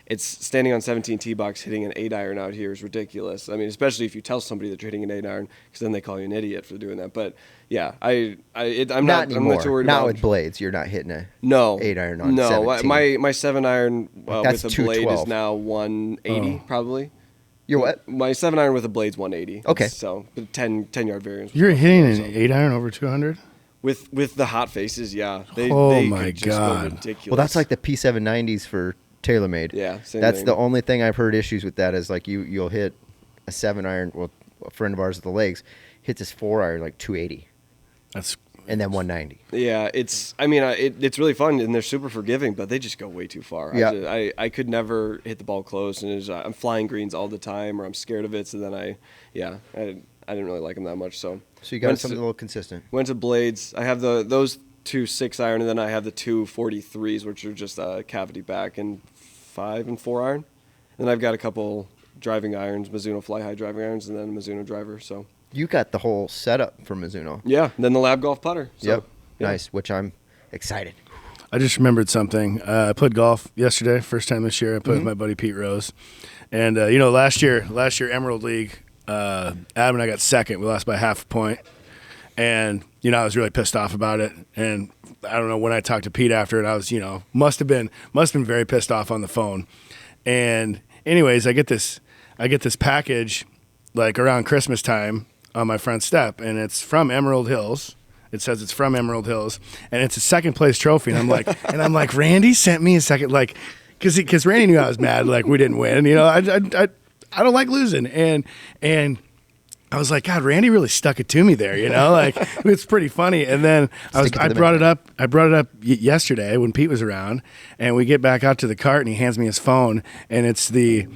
It's standing on 17 tee box, hitting an 8-iron out here is ridiculous. I mean, especially if you tell somebody that you're hitting an 8-iron, because then they call you an idiot for doing that. But yeah, I'm not I'm not too worried Not about with blades. You're not hitting a no 8-iron on no 17. my 7-iron That's with a blade 212. is now 180 probably. You're what? My 7-iron with a blade's 180. Okay. So 10-yard variance. You're hitting an 8-iron over 200? With the hot faces, yeah. They My could just go God. ridiculous. Well, that's like the P790s for TaylorMade. Yeah, same That's thing. the only thing I've heard issues with. That is like you'll hit a 7-iron. Well, a friend of ours with the legs hits his 4-iron like 280, That's and then 190. Yeah, it's really fun and they're super forgiving, but they just go way too far. Yeah. I could never hit the ball close, and I'm flying greens all the time, or I'm scared of it. So then I didn't really like them that much. So So you got went something to- a little consistent. Went to blades. I have those two 6-iron, and then I have the two 43s, which are just cavity back and 5 and 4-iron. And then I've got a couple driving irons, Mizuno Fly High driving irons, and then a Mizuno driver. So You got the whole setup for Mizuno. yeah, and then the Lab Golf putter. So, Yep. yeah. Nice. Which I'm excited. I just remembered something. I played golf yesterday, first time this year. I played with my buddy Pete Rose, and last year Emerald League. Adam and I got second. We lost by half a point. And, I was really pissed off about it. And I don't know, when I talked to Pete after it, I was, must have been very pissed off on the phone. And anyways, I get this package like around Christmas time on my front step, and it's from Emerald Hills. It says it's from Emerald Hills, and it's a second place trophy. And I'm like, Randy sent me a second, like, because Randy knew I was mad, like we didn't win. I don't like losing, and I was like, God, Randy really stuck it to me there, like it's pretty funny. And then I brought it up yesterday when Pete was around, and we get back out to the cart, and he hands me his phone, and it's the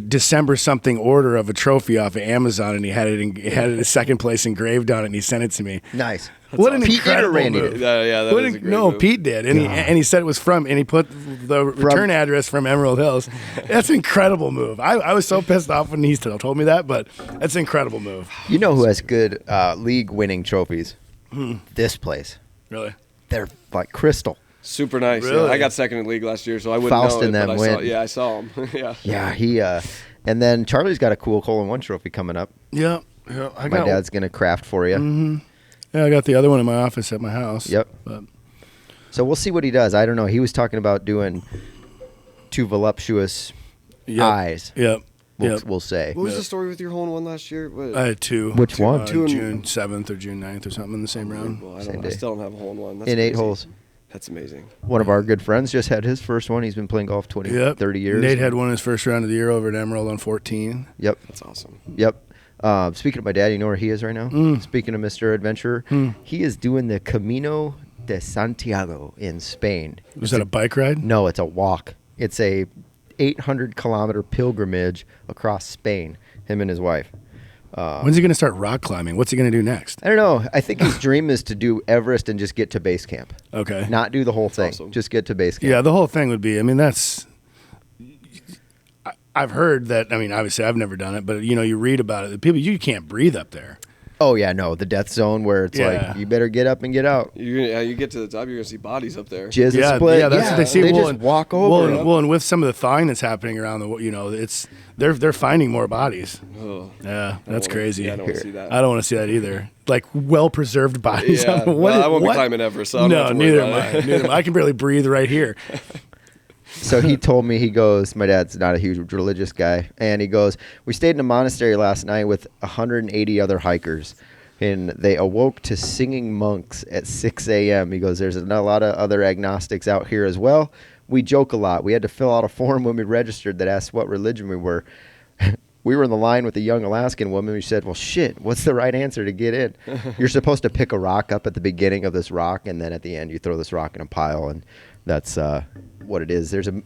December something order of a trophy off of Amazon, and he had it a second place engraved on it, and he sent it to me. Nice. What an Pete did or incredible Randy move. did? That is a great move. Pete did, and he said it was from, and he put the return address from Emerald Hills. That's an incredible move. I was so pissed off when he told me that, but that's an incredible move. You know who has good league winning trophies? This place. Really? They're like crystal. Super nice. Really? Yeah. I got second in league last year, so I wouldn't Faust know and it, them but win. I saw him. Yeah. Yeah, he and then Charlie's got a cool hole-in-one trophy coming up. Yeah. My dad's gonna craft for you. Mm-hmm. Yeah, I got the other one in my office at my house. Yep. But So we'll see what he does. I don't know. He was talking about doing 2 voluptuous eyes. Yep. We'll say. What was the story with your hole in one last year? What? I had 2. Which one? June 7th or June 9th or something in the same round. Well, Same I day. still don't have a hole in one. That's In 8 crazy. holes. That's amazing. One of our good friends just had his first one. He's been playing golf 20, 30 years. Nate had one his first round of the year over at Emerald on 14. Yep. That's awesome. Yep. Speaking of my dad, you know where he is right now? Speaking of Mr. Adventurer, he is doing the Camino de Santiago in Spain. Was that a bike ride? No, it's a walk. It's a 800-kilometer pilgrimage across Spain, him and his wife. When's he going to start rock climbing? What's he going to do next? I don't know. I think his dream is to do Everest and just get to base camp. Okay. Not do the whole thing. Awesome. Just get to base camp. Yeah, the whole thing would be, I've heard that, obviously I've never done it, but, you read about it. The people, you can't breathe up there. Oh, yeah, no. The death zone where it's Yeah. like, you better get up and get out. You get to the top, you're gonna see bodies up there. Jizz Yeah, split. yeah, that's what they see. They Well, just walk over. Well, and with some of the thawing that's happening around it's they're finding more bodies. Oh. Yeah, that's crazy. Yeah, I don't want to see that. I don't want to see that either. Like well-preserved bodies. Yeah, I won't be climbing Everest, so I don't have to worry neither about am it. I. Neither am I. I can barely breathe right here. So he told me, he goes, my dad's not a huge religious guy, and he goes, we stayed in a monastery last night with 180 other hikers, and they awoke to singing monks at 6 a.m. He goes, there's a lot of other agnostics out here as well. We joke a lot. We had to fill out a form when we registered that asked what religion we were. We were in the line with a young Alaskan woman. We said, well, shit, what's the right answer to get in? You're supposed to pick a rock up at the beginning of this rock, and then at the end you throw this rock in a pile, and that's what it is. There's a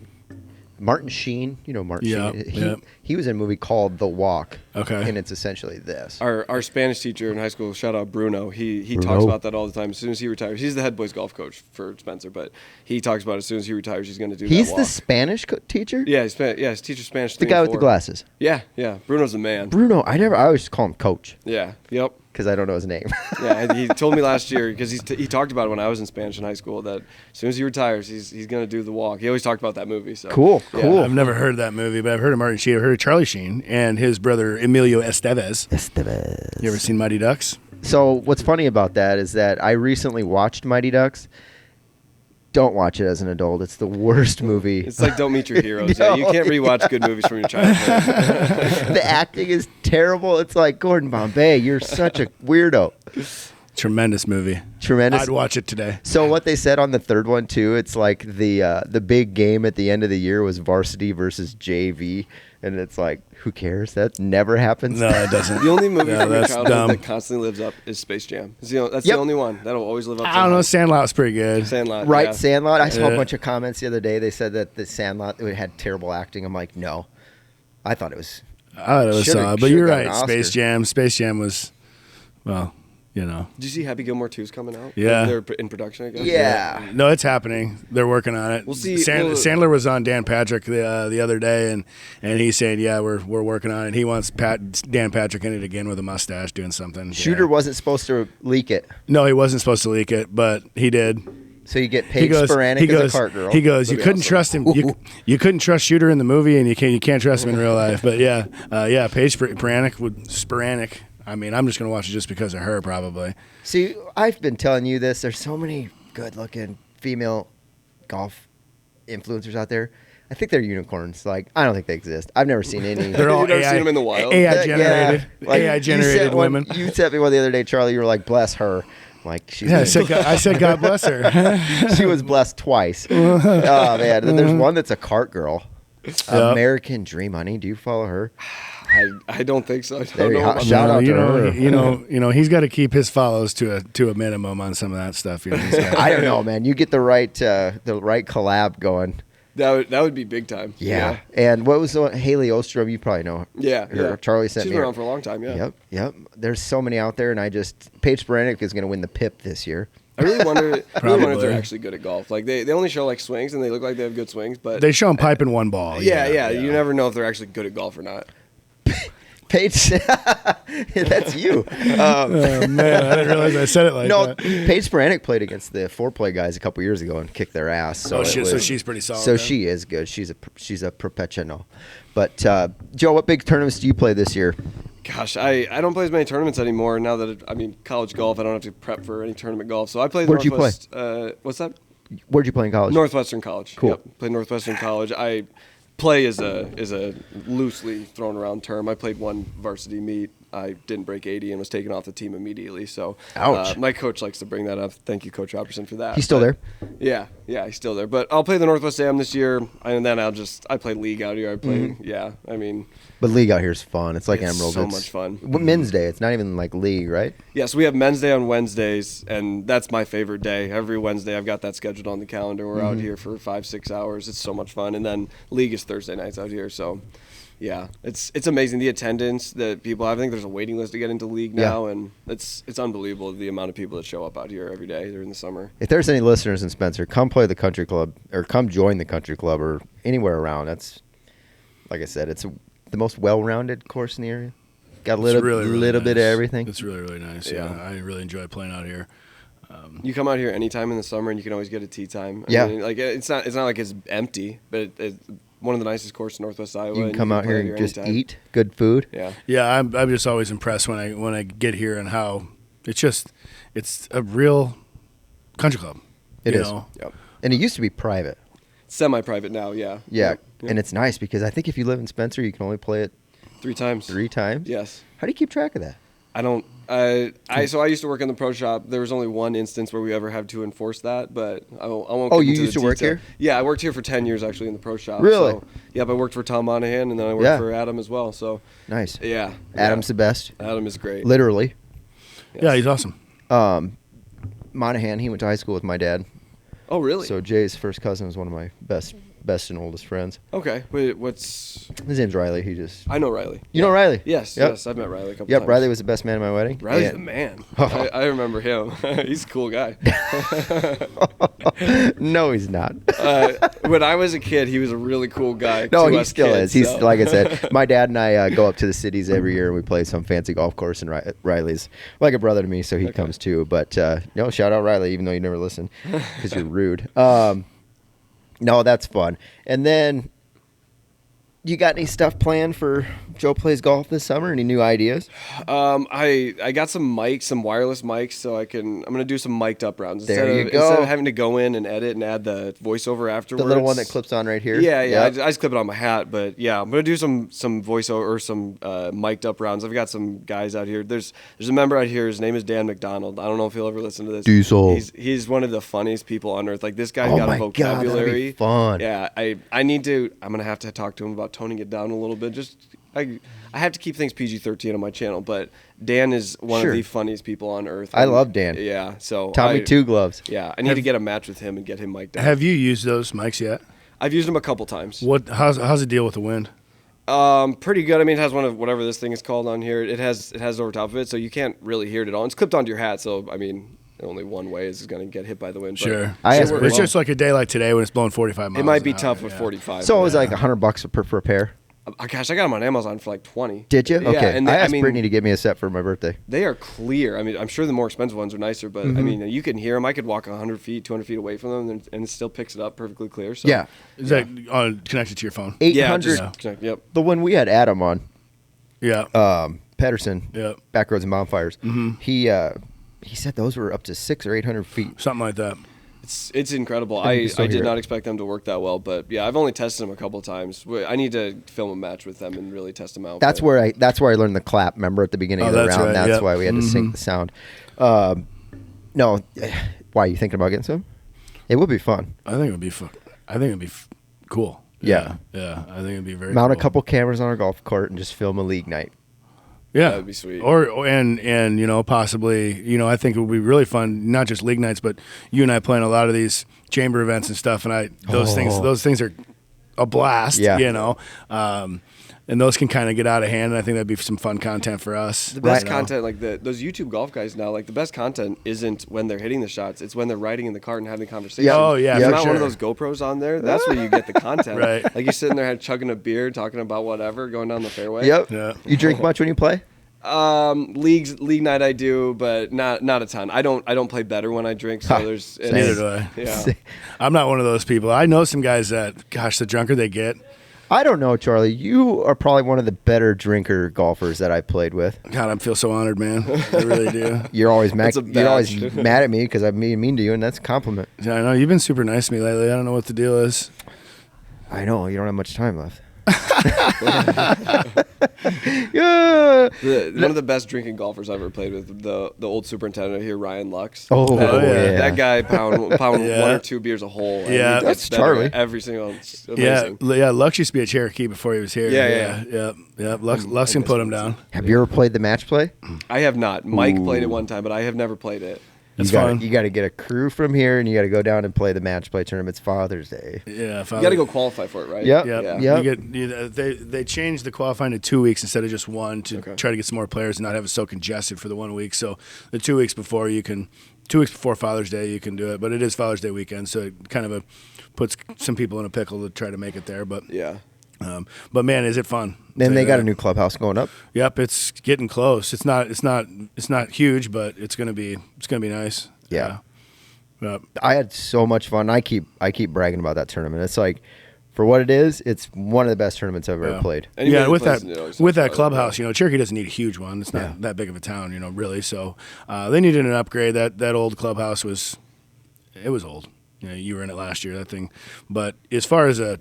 Martin Sheen. You know Martin Sheen. He was in a movie called The Walk. Okay. And it's essentially this. Our Spanish teacher in high school, shout out Bruno, he Bruno. talks about that all the time. As soon as he retires, he's the head boys golf coach for Spencer, but he talks about as soon as he retires, he's going to do He's that the walk. Spanish teacher? Yeah, his teacher's Spanish. The 3 guy and with the 4. glasses. Yeah. Bruno's the man. Bruno. I always call him Coach Yeah, yep. because I don't know his name. Yeah, and he told me last year, because he talked about it when I was in Spanish in high school, that as soon as he retires, he's going to do the walk. He always talked about that movie. So Cool. I've never heard that movie, but I've heard of Martin Sheen. I've heard of Charlie Sheen and his brother Emilio Estevez. You ever seen Mighty Ducks? So what's funny about that is that I recently watched Mighty Ducks. Don't watch it as an adult. It's the worst movie. It's like Don't Meet Your Heroes. No. Yeah, you can't rewatch good movies from your childhood. The acting is terrible. It's like, Gordon Bombay, you're such a weirdo. Tremendous movie. Tremendous. I'd watch it today. So what they said on the third one too, it's like the big game at the end of the year was varsity versus JV, and it's like, who cares? That never happens. No, it doesn't. The only movie Yeah, from your that's childhood dumb. that constantly lives up is Space Jam. That's Yep. the only one that'll always live up. I don't know. Sandlot was pretty good. Sandlot. Right, yeah. Sandlot. I saw a Yeah. bunch of comments the other day. They said that the Sandlot it had terrible acting. I'm like, no. I thought it was. I thought it was Should've- solid, but you're should've got right. an Oscar. Space Jam was, well, you know. Did you see Happy Gilmore 2's coming out? Yeah. They're in production, I guess. Yeah. No, it's happening. They're working on it. We'll see. Sandler was on Dan Patrick the other day, and he's saying, yeah, we're working on it. He wants Dan Patrick in it again with a mustache doing something. Shooter Yeah. wasn't supposed to leak it. No, he wasn't supposed to leak it, but he did. So you get Paige Sporanic as a cart girl. He goes, you That'd be couldn't awesome. trust him. You couldn't trust Shooter in the movie, and you can't trust him in real life. But Paige Sporanic. I mean, I'm just gonna watch it just because of her, probably. See, I've been telling you this. There's so many good-looking female golf influencers out there. I think they're unicorns. Like, I don't think they exist. I've never seen any. They're all You've never AI, seen them in the wild? AI generated. Like, AI generated women. You sent me one the other day, Charlie. You were like, bless her. Like, she's Yeah, I said God bless her. she was blessed twice. Oh man, and then there's one that's a cart girl. American Dream Honey. Do you follow her? I don't think so. I don't There you know go. about Shout out to her. You know, he's got to keep his follows to a minimum on some of that stuff. You know, I don't know, man. You get the right collab going. that would be big time. Yeah. And what was the one? Haley Ostrom? You probably know her. Yeah. Charlie sent She's me been her. around for a long time. Yeah. Yep. There's so many out there, and Paige Sporanic is going to win the PIP this year. I really wonder if Probably. they're actually good at golf. Like they only show like swings, and they look like they have good swings, but they show him piping one ball. yeah. You never know if they're actually good at golf or not. Paige, that's you. Oh man, I didn't realize I said it like No, that. Paige Sporanic played against the foreplay guys a couple years ago and kicked their ass. So, So she's pretty solid. So then. she is good. She's a professional. But Joe, what big tournaments do you play this year? Gosh, I don't play as many tournaments anymore now that college golf. I don't have to prep for any tournament golf. So I play. Where'd you play? What's that? Where'd you play in college? Northwestern College. Cool. Yep, played Northwestern College. I play is a loosely thrown around term. I played one varsity meet. I didn't break 80 and was taken off the team immediately. So, Ouch. My coach likes to bring that up. Thank you, Coach Robertson, for that. He's still there? Yeah, he's still there. But I'll play the Northwest AM this year, and then I play league out here. I play, But league out here is fun. It's like It's Emerald. so It's much fun. Men's Day. It's not even like league, right? Yeah, so we have Men's Day on Wednesdays, and that's my favorite day. Every Wednesday, I've got that scheduled on the calendar. We're out here for 5-6 hours. It's so much fun. And then league is Thursday nights out here. So, yeah, it's amazing the attendance that people have. I think there's a waiting list to get into league now, and it's unbelievable the amount of people that show up out here every day during the summer. If there's any listeners in Spencer, come play the country club or come join the country club or anywhere around. That's, like I said, it's the most well-rounded course in the area. Got a little bit of nice. everything. It's really nice. Yeah, I really enjoy playing out here. You come out here anytime in the summer, and you can always get a tee time. Yeah. Like it's not like it's empty, but it's one of the nicest courses in Northwest Iowa. You can and come out play here and just anytime. eat good food. Yeah. Yeah, I'm just always impressed when I get here and how it's a real country club. It you is. know? Yep. And it used to be private. Semi-private now, yeah. Yeah. Yep. And it's nice because I think if you live in Spencer, you can only play it 3 times. 3 times. Yes. How do you keep track of that? I don't. So I used to work in the pro shop. There was only one instance where we ever had to enforce that, but I won't. Oh, get you into used the to work detail. here? Yeah, I worked here for 10 years actually in the pro shop. Really? So, yep, I worked for Tom Monahan, and then I worked Yeah. for Adam as well. So Nice. yeah, Adam's the best. Adam is great. Literally. Yes. Yeah, he's awesome. Monahan, he went to high school with my dad. Oh really? So Jay's first cousin was one of my best and oldest friends. Okay. Wait, what's? His name's Riley. I know Riley. You know Riley? Yes. Yep. Yes, I've met Riley a couple Yep, times. Riley was the best man at my wedding. Riley's the And- man. I remember him. He's a cool guy. No, he's not. When I was a kid, he was a really cool guy. No, to he us still kids, is. He's so. like I said. My dad and I go up to the cities every year and we play some fancy golf course. And Riley's like a brother to me, so he comes too. But no, shout out Riley, even though you never listen because you're rude. No, that's fun. And then, you got any stuff planned for Joe Plays Golf this summer? Any new ideas? I got some mics, some wireless mics, so I'm gonna do some mic'd up rounds There you go. instead of having to go in and edit and add the voiceover afterwards. The little one that clips on right here? Yeah. Yep. I just clip it on my hat, but yeah, I'm gonna do some voiceover or some mic'd up rounds. I've got some guys out here. There's a member out here. His name is Dan McDonald. I don't know if he'll ever listen to this. Diesel. He's one of the funniest people on earth. Like this guy's Oh got my a God, that'd be vocabulary. fun. Yeah, I'm gonna have to talk to him about toning it down a little bit. I have to keep things PG-13 on my channel, but Dan is one Sure. of the funniest people on earth. I love Dan. Yeah, so Tommy Two Gloves. Yeah, I need to get a match with him and get him mic'd up. Have you used those mics yet? I've used them a couple times. How's the deal with the wind? Pretty good. I mean, it has one of whatever this thing is called on here. It has over top of it, so you can't really hear it at all. It's clipped onto your hat, so I mean, only one way is going to get hit by the wind. but Sure. it It's just like a day like today when it's blowing 45 miles. It might be an tough hour, with yeah. 45. So it was like $100 per pair. Gosh, I got them on Amazon for like 20. Did you? Yeah, Okay. and I asked Brittany to get me a set for my birthday. They are clear. I mean, I'm sure the more expensive ones are nicer, but I mean, you can hear them. I could walk 100 feet, 200 feet away from them, and it still picks it up perfectly clear. So Yeah. Is that connected to your phone? 800. Yep. The one we had Adam on, Yeah. Patterson, Yeah. Backroads and Bonfires. He said those were up to 600 or 800 feet. Something like that. It's incredible. And you I still did hear not it. expect them to work that well, but yeah, I've only tested them a couple of times. I need to film a match with them and really test them out. That's where I learned the clap. Remember at the beginning of the that's round? right, That's yep. why we had to sync the sound. No, why are you thinking about getting some? It would be fun. I think it would be cool. Yeah. Yeah. I think it'd be very Mount cool. a couple cameras on our golf cart and just film a league night. Yeah, That'd be sweet. And possibly I think it would be really fun, not just league nights, but you and I playing a lot of these chamber events and stuff. And those things are a blast. Yeah. And those can kind of get out of hand. And I think that'd be some fun content for us. The best Right. content, like those YouTube golf guys now, like the best content isn't when they're hitting the shots; it's when they're riding in the cart and having conversations. Yeah. Oh, yeah, If for not one of sure. those GoPros on there. That's where you get the content. Right. Like you're sitting there chugging a beer, talking about whatever, going down the fairway. Yep. Yeah. You drink much when you play? League night I do, but not a ton. I don't play better when I drink. So there's Neither do I. Yeah. I'm not one of those people. I know some guys that, gosh, the drunker they get. I don't know, Charlie. You are probably one of the better drinker golfers that I played with. God, I feel so honored, man. I really do. You're always mad. That's a You're always badge. mad at me because I'm being mean to you, and that's a compliment. Yeah, I know you've been super nice to me lately. I don't know what the deal is. I know you don't have much time left. Yeah. One of the best drinking golfers I've ever played with, the old superintendent here, Ryan Lux. Oh, yeah. That guy pound Yeah. 1 or 2 beers a hole. and Yeah. he That's gets better Charlie. Every single. It's Yeah, amazing. Lux used to be a Cherokee before he was here. Yeah. Lux can put him down. Have you ever played the match play? I have not. Mike played it one time, but I have never played it. It's you fun. got to get a crew from here, and you got to go down and play the match play tournament. It's Father's Day. Yeah, You got to go qualify for it, right? Yep. Yeah, Yep. they changed the qualifying to 2 weeks instead of just one to Okay. try to get some more players and not have it so congested for the 1 week. So the 2 weeks before 2 weeks before Father's Day you can do it, but it is Father's Day weekend, so it kind of puts some people in a pickle to try to make it there. But Yeah. but man, is it fun? Then they got a new. new clubhouse going up. Yep, it's getting close. It's not huge, but it's gonna be nice. Yeah. Yep. I had so much fun. I keep bragging about that tournament. It's like, for what it is, it's one of the best tournaments I've ever Yeah. played. Anybody Yeah, that with plays that it always with talks that about it, clubhouse, yeah. Cherokee doesn't need a huge one. It's not Yeah. that big of a town, really. So they needed an upgrade. That old clubhouse was old. You were in it last year, that thing. But as far as a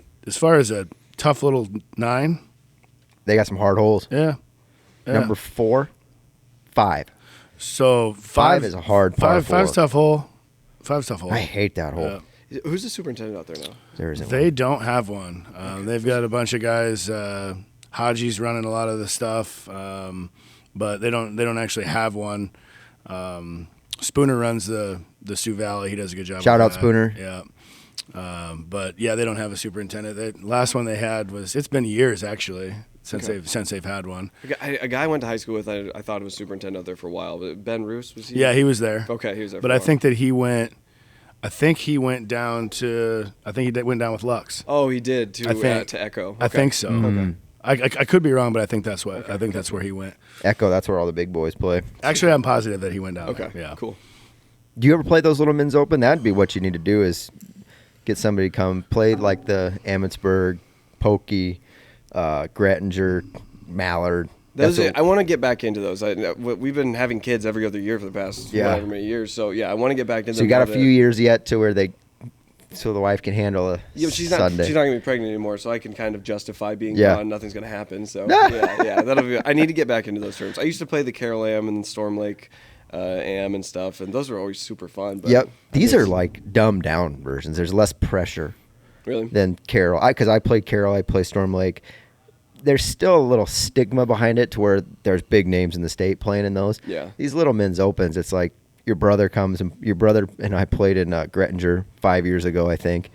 tough little 9, They got some hard holes. yeah. Number 4, 5. So Five is a hard par Five's four. tough hole. Five's tough hole. I hate that hole. Yeah. Who's the superintendent out there now? There isn't They one. don't have one. They've got a bunch of guys. Haji's running a lot of the stuff, but they don't actually have one. Spooner runs the Sioux Valley. He does a good job. Shout with out that. Spooner. Yeah. But yeah, they don't have a superintendent. The last one they had it's been years actually since they've had one. A guy I went to high school with, I thought was superintendent out there for a while. But Ben Roos, was he? Yeah, he was there. Okay, he was there. But for a I while. think that he went down to. I think he went down with Lux. Oh, he did to I think- to Echo. I Okay. think so. Mm-hmm. I could be wrong, but I think that's where he went. Echo, that's where all the big boys play. Actually, I'm positive that he went down. Okay. there. Yeah. Cool. Do you ever play those little men's open? That'd be what you need to do is get somebody to come play like the Emmitsburg, Pokey, Grettinger, Mallard. Those That's I want to get back into those. We've been having kids every other year for the past Yeah. however many years. So yeah, I want to get back into. So you got a few years yet to where so the wife can handle a She's Sunday. not gonna be pregnant anymore, so I can kind of justify being Yeah. gone. Nothing's gonna happen. So yeah, that'll be. I need to get back into those terms. I used to play the Carroll Am and Storm Lake Am and stuff, and those were always super fun. But Yep. These I are just- like dumbed down versions. There's less pressure really. than Carroll. Because I played Carroll, I play Storm Lake. There's still a little stigma behind it to where there's big names in the state playing in those. Yeah. These little men's opens, it's like your brother and I played in Grettinger 5 years ago, I think.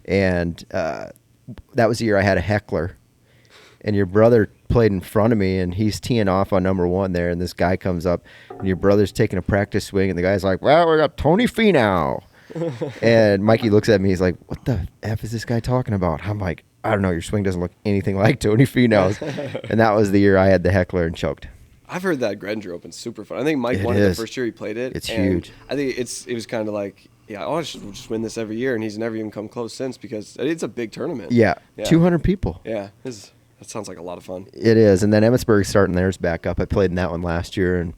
And that was the year I had a heckler. And your brother played in front of me, and he's teeing off on number 1 there, and this guy comes up, and your brother's taking a practice swing, and the guy's like, well, we got Tony Finau. And Mikey looks at me, he's like, what the F is this guy talking about? I'm like, I don't know, your swing doesn't look anything like Tony Finau's. And that was the year I had the heckler and choked. I've heard that Granger Open's super fun. I think Mike It won it is. the first year he played it. It's and huge. I think it was kind of like, I should just win this every year, and he's never even come close since because it's a big tournament. Yeah, 200 people. Yeah, that sounds like a lot of fun. It is. And then Emmetsburg's starting theirs back up. I played in that one last year, and,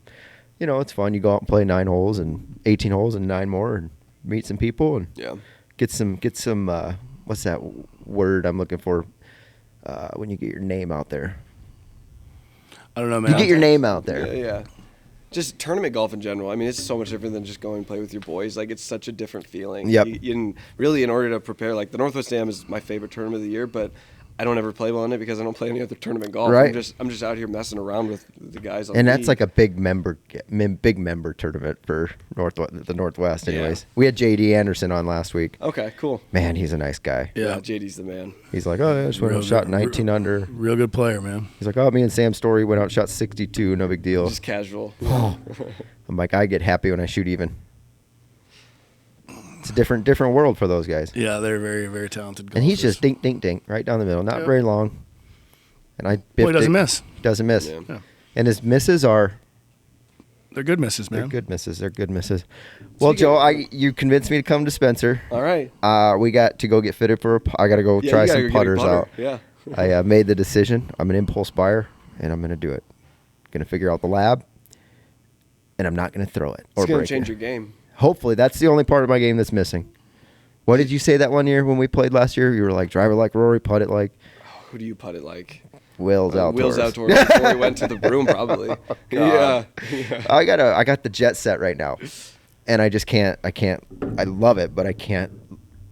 it's fun. You go out and play 9 holes and 18 holes and 9 more and meet some people and get some what's that word I'm looking for when you get your name out there? I don't know, man. You get your name out there. Yeah. Just tournament golf in general. I mean, it's so much different than just going and play with your boys. Like, it's such a different feeling. Yep. Really, in order to prepare, like, the Northwest Dam is my favorite tournament of the year, but I don't ever play well in it because I don't play any other tournament golf. Right. I'm just out here messing around with the guys on And the that's tee. like a big member tournament for the Northwest anyways. We had JD Anderson on last week. Okay, cool. Man, he's a nice guy. Yeah, JD's the man. He's like, oh, yeah, I just went out and shot 19 under. Real good player, man. He's like, oh, me and Sam Story went out and shot 62, no big deal. Just casual. I'm like, I get happy when I shoot even. It's a different world for those guys. Yeah, they're very, very talented golfers. And he's just dink, dink, dink, right down the middle. Not very long. And I biffed he doesn't it. miss. Doesn't miss. Yeah. And his misses are... They're good misses, man. They're good misses. Well, Joe, you convinced me to come to Spencer. All right. We got to go get fitted for I got to go try some putters out. Yeah. I made the decision. I'm an impulse buyer, and I'm going to do it. Going to figure out the lab, and I'm not going to throw it or It's going break to change it. your game. Hopefully, that's the only part of my game that's missing. What did you say that one year when we played last year? You were like, drive it like Rory, putt it like Who do you putt it like? Will's Outdoors. Will's Outdoors before he went to the broom, probably. Yeah. I got the jet set right now, and I just can't. I love it, but I can't.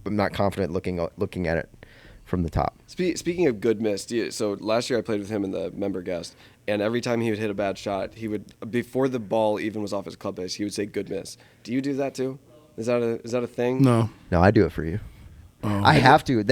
I'm not confident looking at it from the top. Speaking of good miss, so last year I played with him in the member guest, and every time he would hit a bad shot, he would, before the ball even was off his club face, he would say good miss. Do you do that too? Is that a thing? No. No, I do it for you. I have to.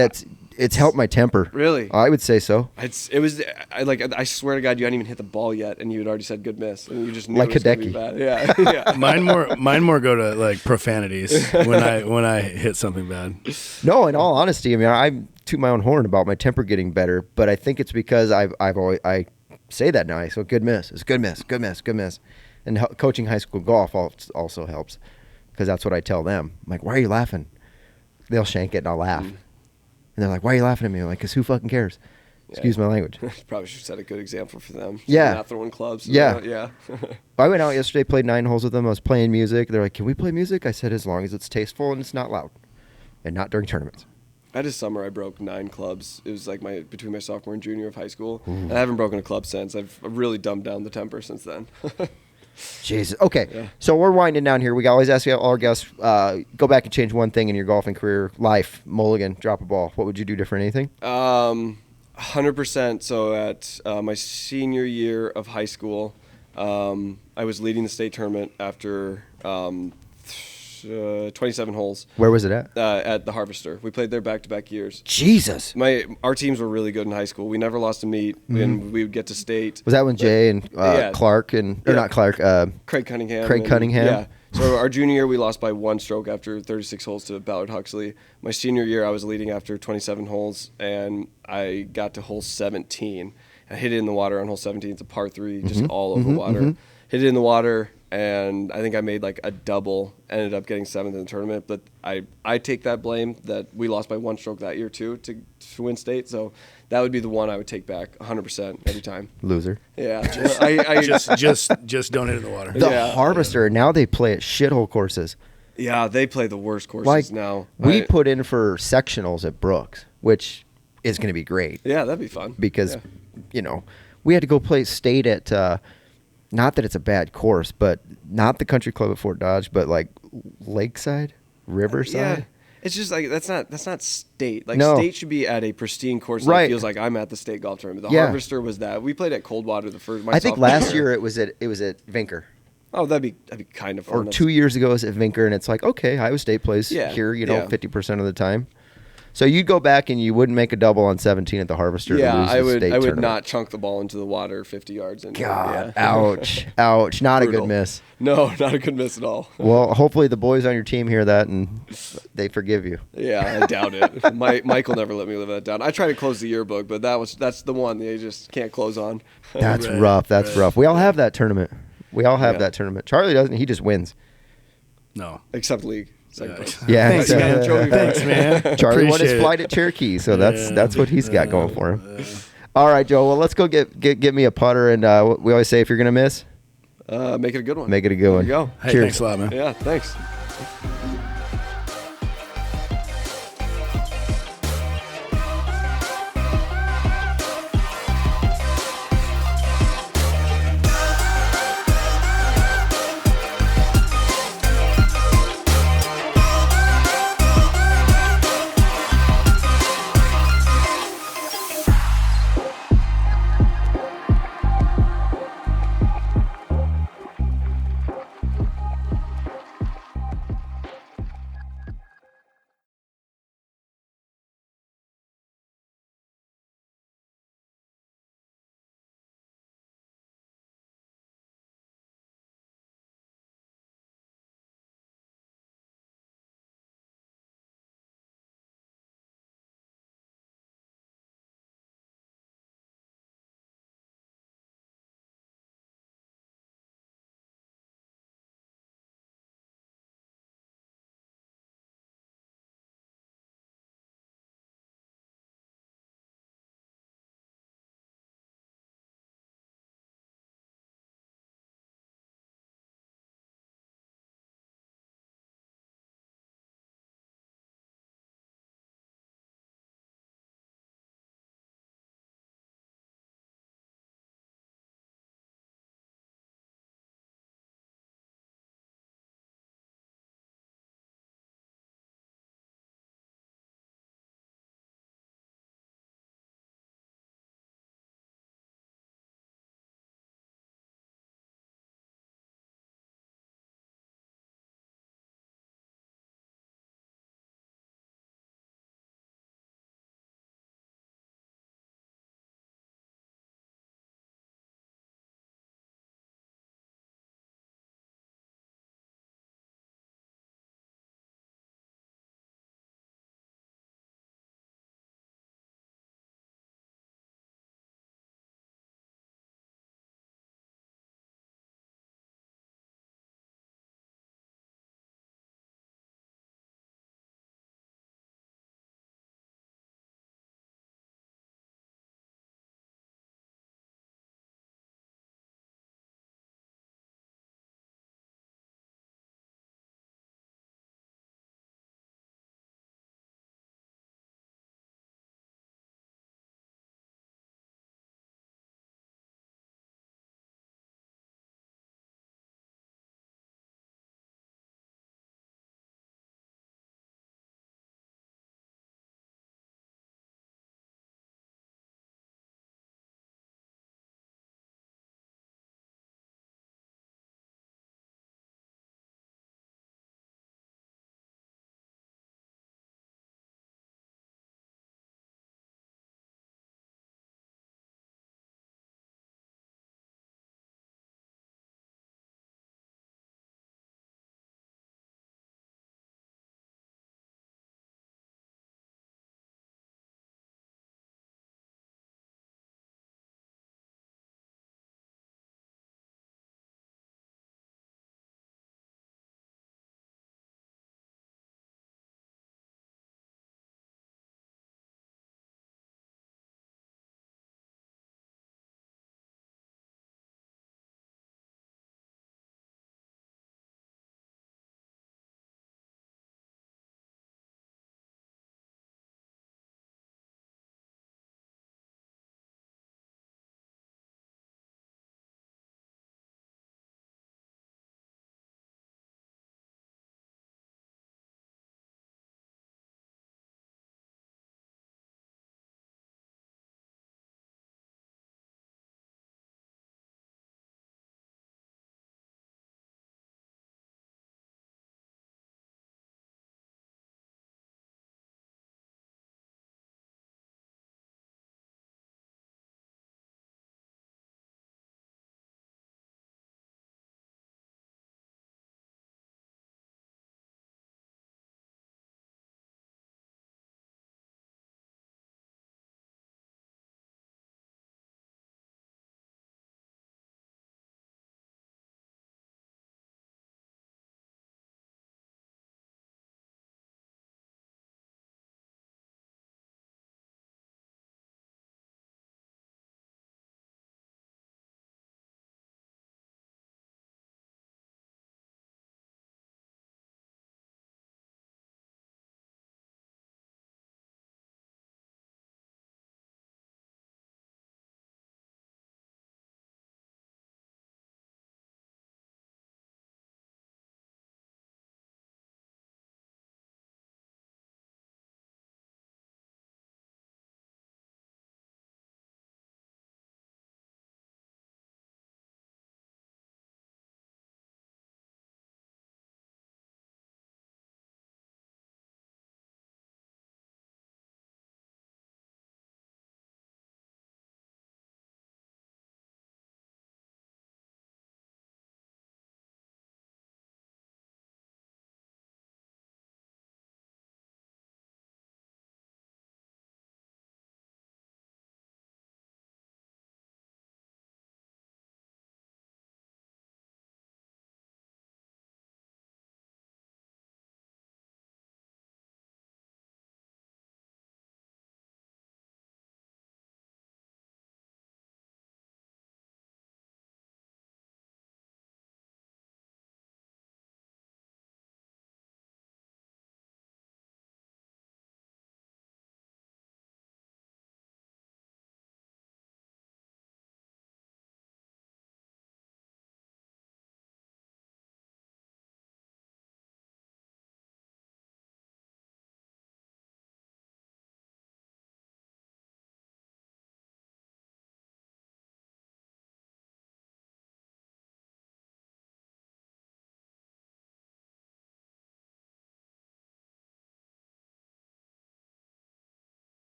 It's helped my temper. Really? I would say so. I swear to God, you hadn't even hit the ball yet, and you had already said good miss, and you just knew Like it was gonna be Hideki. bad. Yeah. Mine more go to like profanities when I hit something bad. No, in all honesty, I mean, I toot my own horn about my temper getting better, but I think it's because I say that now. So good miss. It's good miss. Good miss. Good miss. And coaching high school golf also helps because that's what I tell them. I'm like, why are you laughing? They'll shank it and I'll laugh. And they're like, why are you laughing at me? I'm like, because who fucking cares? Excuse my language. Probably should set a good example for them. Yeah. Not throwing clubs. Yeah. Yeah. I went out yesterday, played 9 holes with them. I was playing music. They're like, can we play music? I said, as long as it's tasteful and it's not loud. And not during tournaments. I had a summer I broke 9 clubs. It was like between my sophomore and junior of high school. And I haven't broken a club since. I've really dumbed down the temper since then. Jesus. Okay. So we're winding down here. We always ask all our guests, go back and change one thing in your golfing career, life, mulligan, drop a ball. What would you do different? Anything? 100%. So at my senior year of high school, I was leading the state tournament after 27 holes. Where was it at? At the Harvester. We played there back-to-back years. Jesus. Our teams were really good in high school. We never lost a meet, and we would get to state. Was that when Jay and Clark and or not Clark? Craig Cunningham. Yeah. So our junior year, we lost by 1 stroke after 36 holes to Ballard Huxley. My senior year, I was leading after 27 holes, and I got to hole 17. I hit it in the water on hole 17. It's a par 3, just all over water. Hit it in the water, and I think I made like a double. Ended up getting 7th in the tournament, but I take that blame that we lost by 1 stroke that year too to win state. So that would be the one I would take back 100% every time. Loser. Yeah, Just don't hit it in the water. The Harvester. Now they play at shithole courses. Yeah, they play the worst courses Like now. we put in for sectionals at Brooks, which is going to be great. Yeah, that'd be fun. Because, we had to go play state at, not that it's a bad course, but not the country club at Fort Dodge, but like Lakeside, Riverside. Yeah. It's just like that's not state. Like No. state should be at a pristine course Right. that feels like I'm at the state golf tournament. The Yeah. Harvester was that. We played at Coldwater the first. I think last year it was at Vinker. Oh, that'd be kind of fun. Or 2 years ago it was at Vinker, and it's like, okay, Iowa State plays Yeah, here, yeah. 50% of the time. So you'd go back and you wouldn't make a double on 17 at the Harvester. Yeah, to lose I the would. state I would tournament. not chunk the ball into the water 50 yards. God, Yeah. ouch, ouch! Not a Brutal. good miss. No, not a good miss at all. Well, hopefully the boys on your team hear that and they forgive you. Yeah, I doubt it. Mike will never let me live that down. I tried to close the yearbook, but that's the one they just can't close on. That's Right, rough. That's rough. We all have that tournament. We all have Yeah. that tournament. Charlie doesn't. He just wins. No. Except league. Second place. Yeah. Thanks, You got man. a trophy. Thanks, man. Charlie won his Appreciate it. flight at Cherokee, so that's what he's got going for him. Yeah. All right, Joe. Well, let's go get me a putter, and we always say if you're gonna miss, Make it a good one. make it a good one. There you go. Hey, Cheers. thanks a lot, man. Yeah, thanks.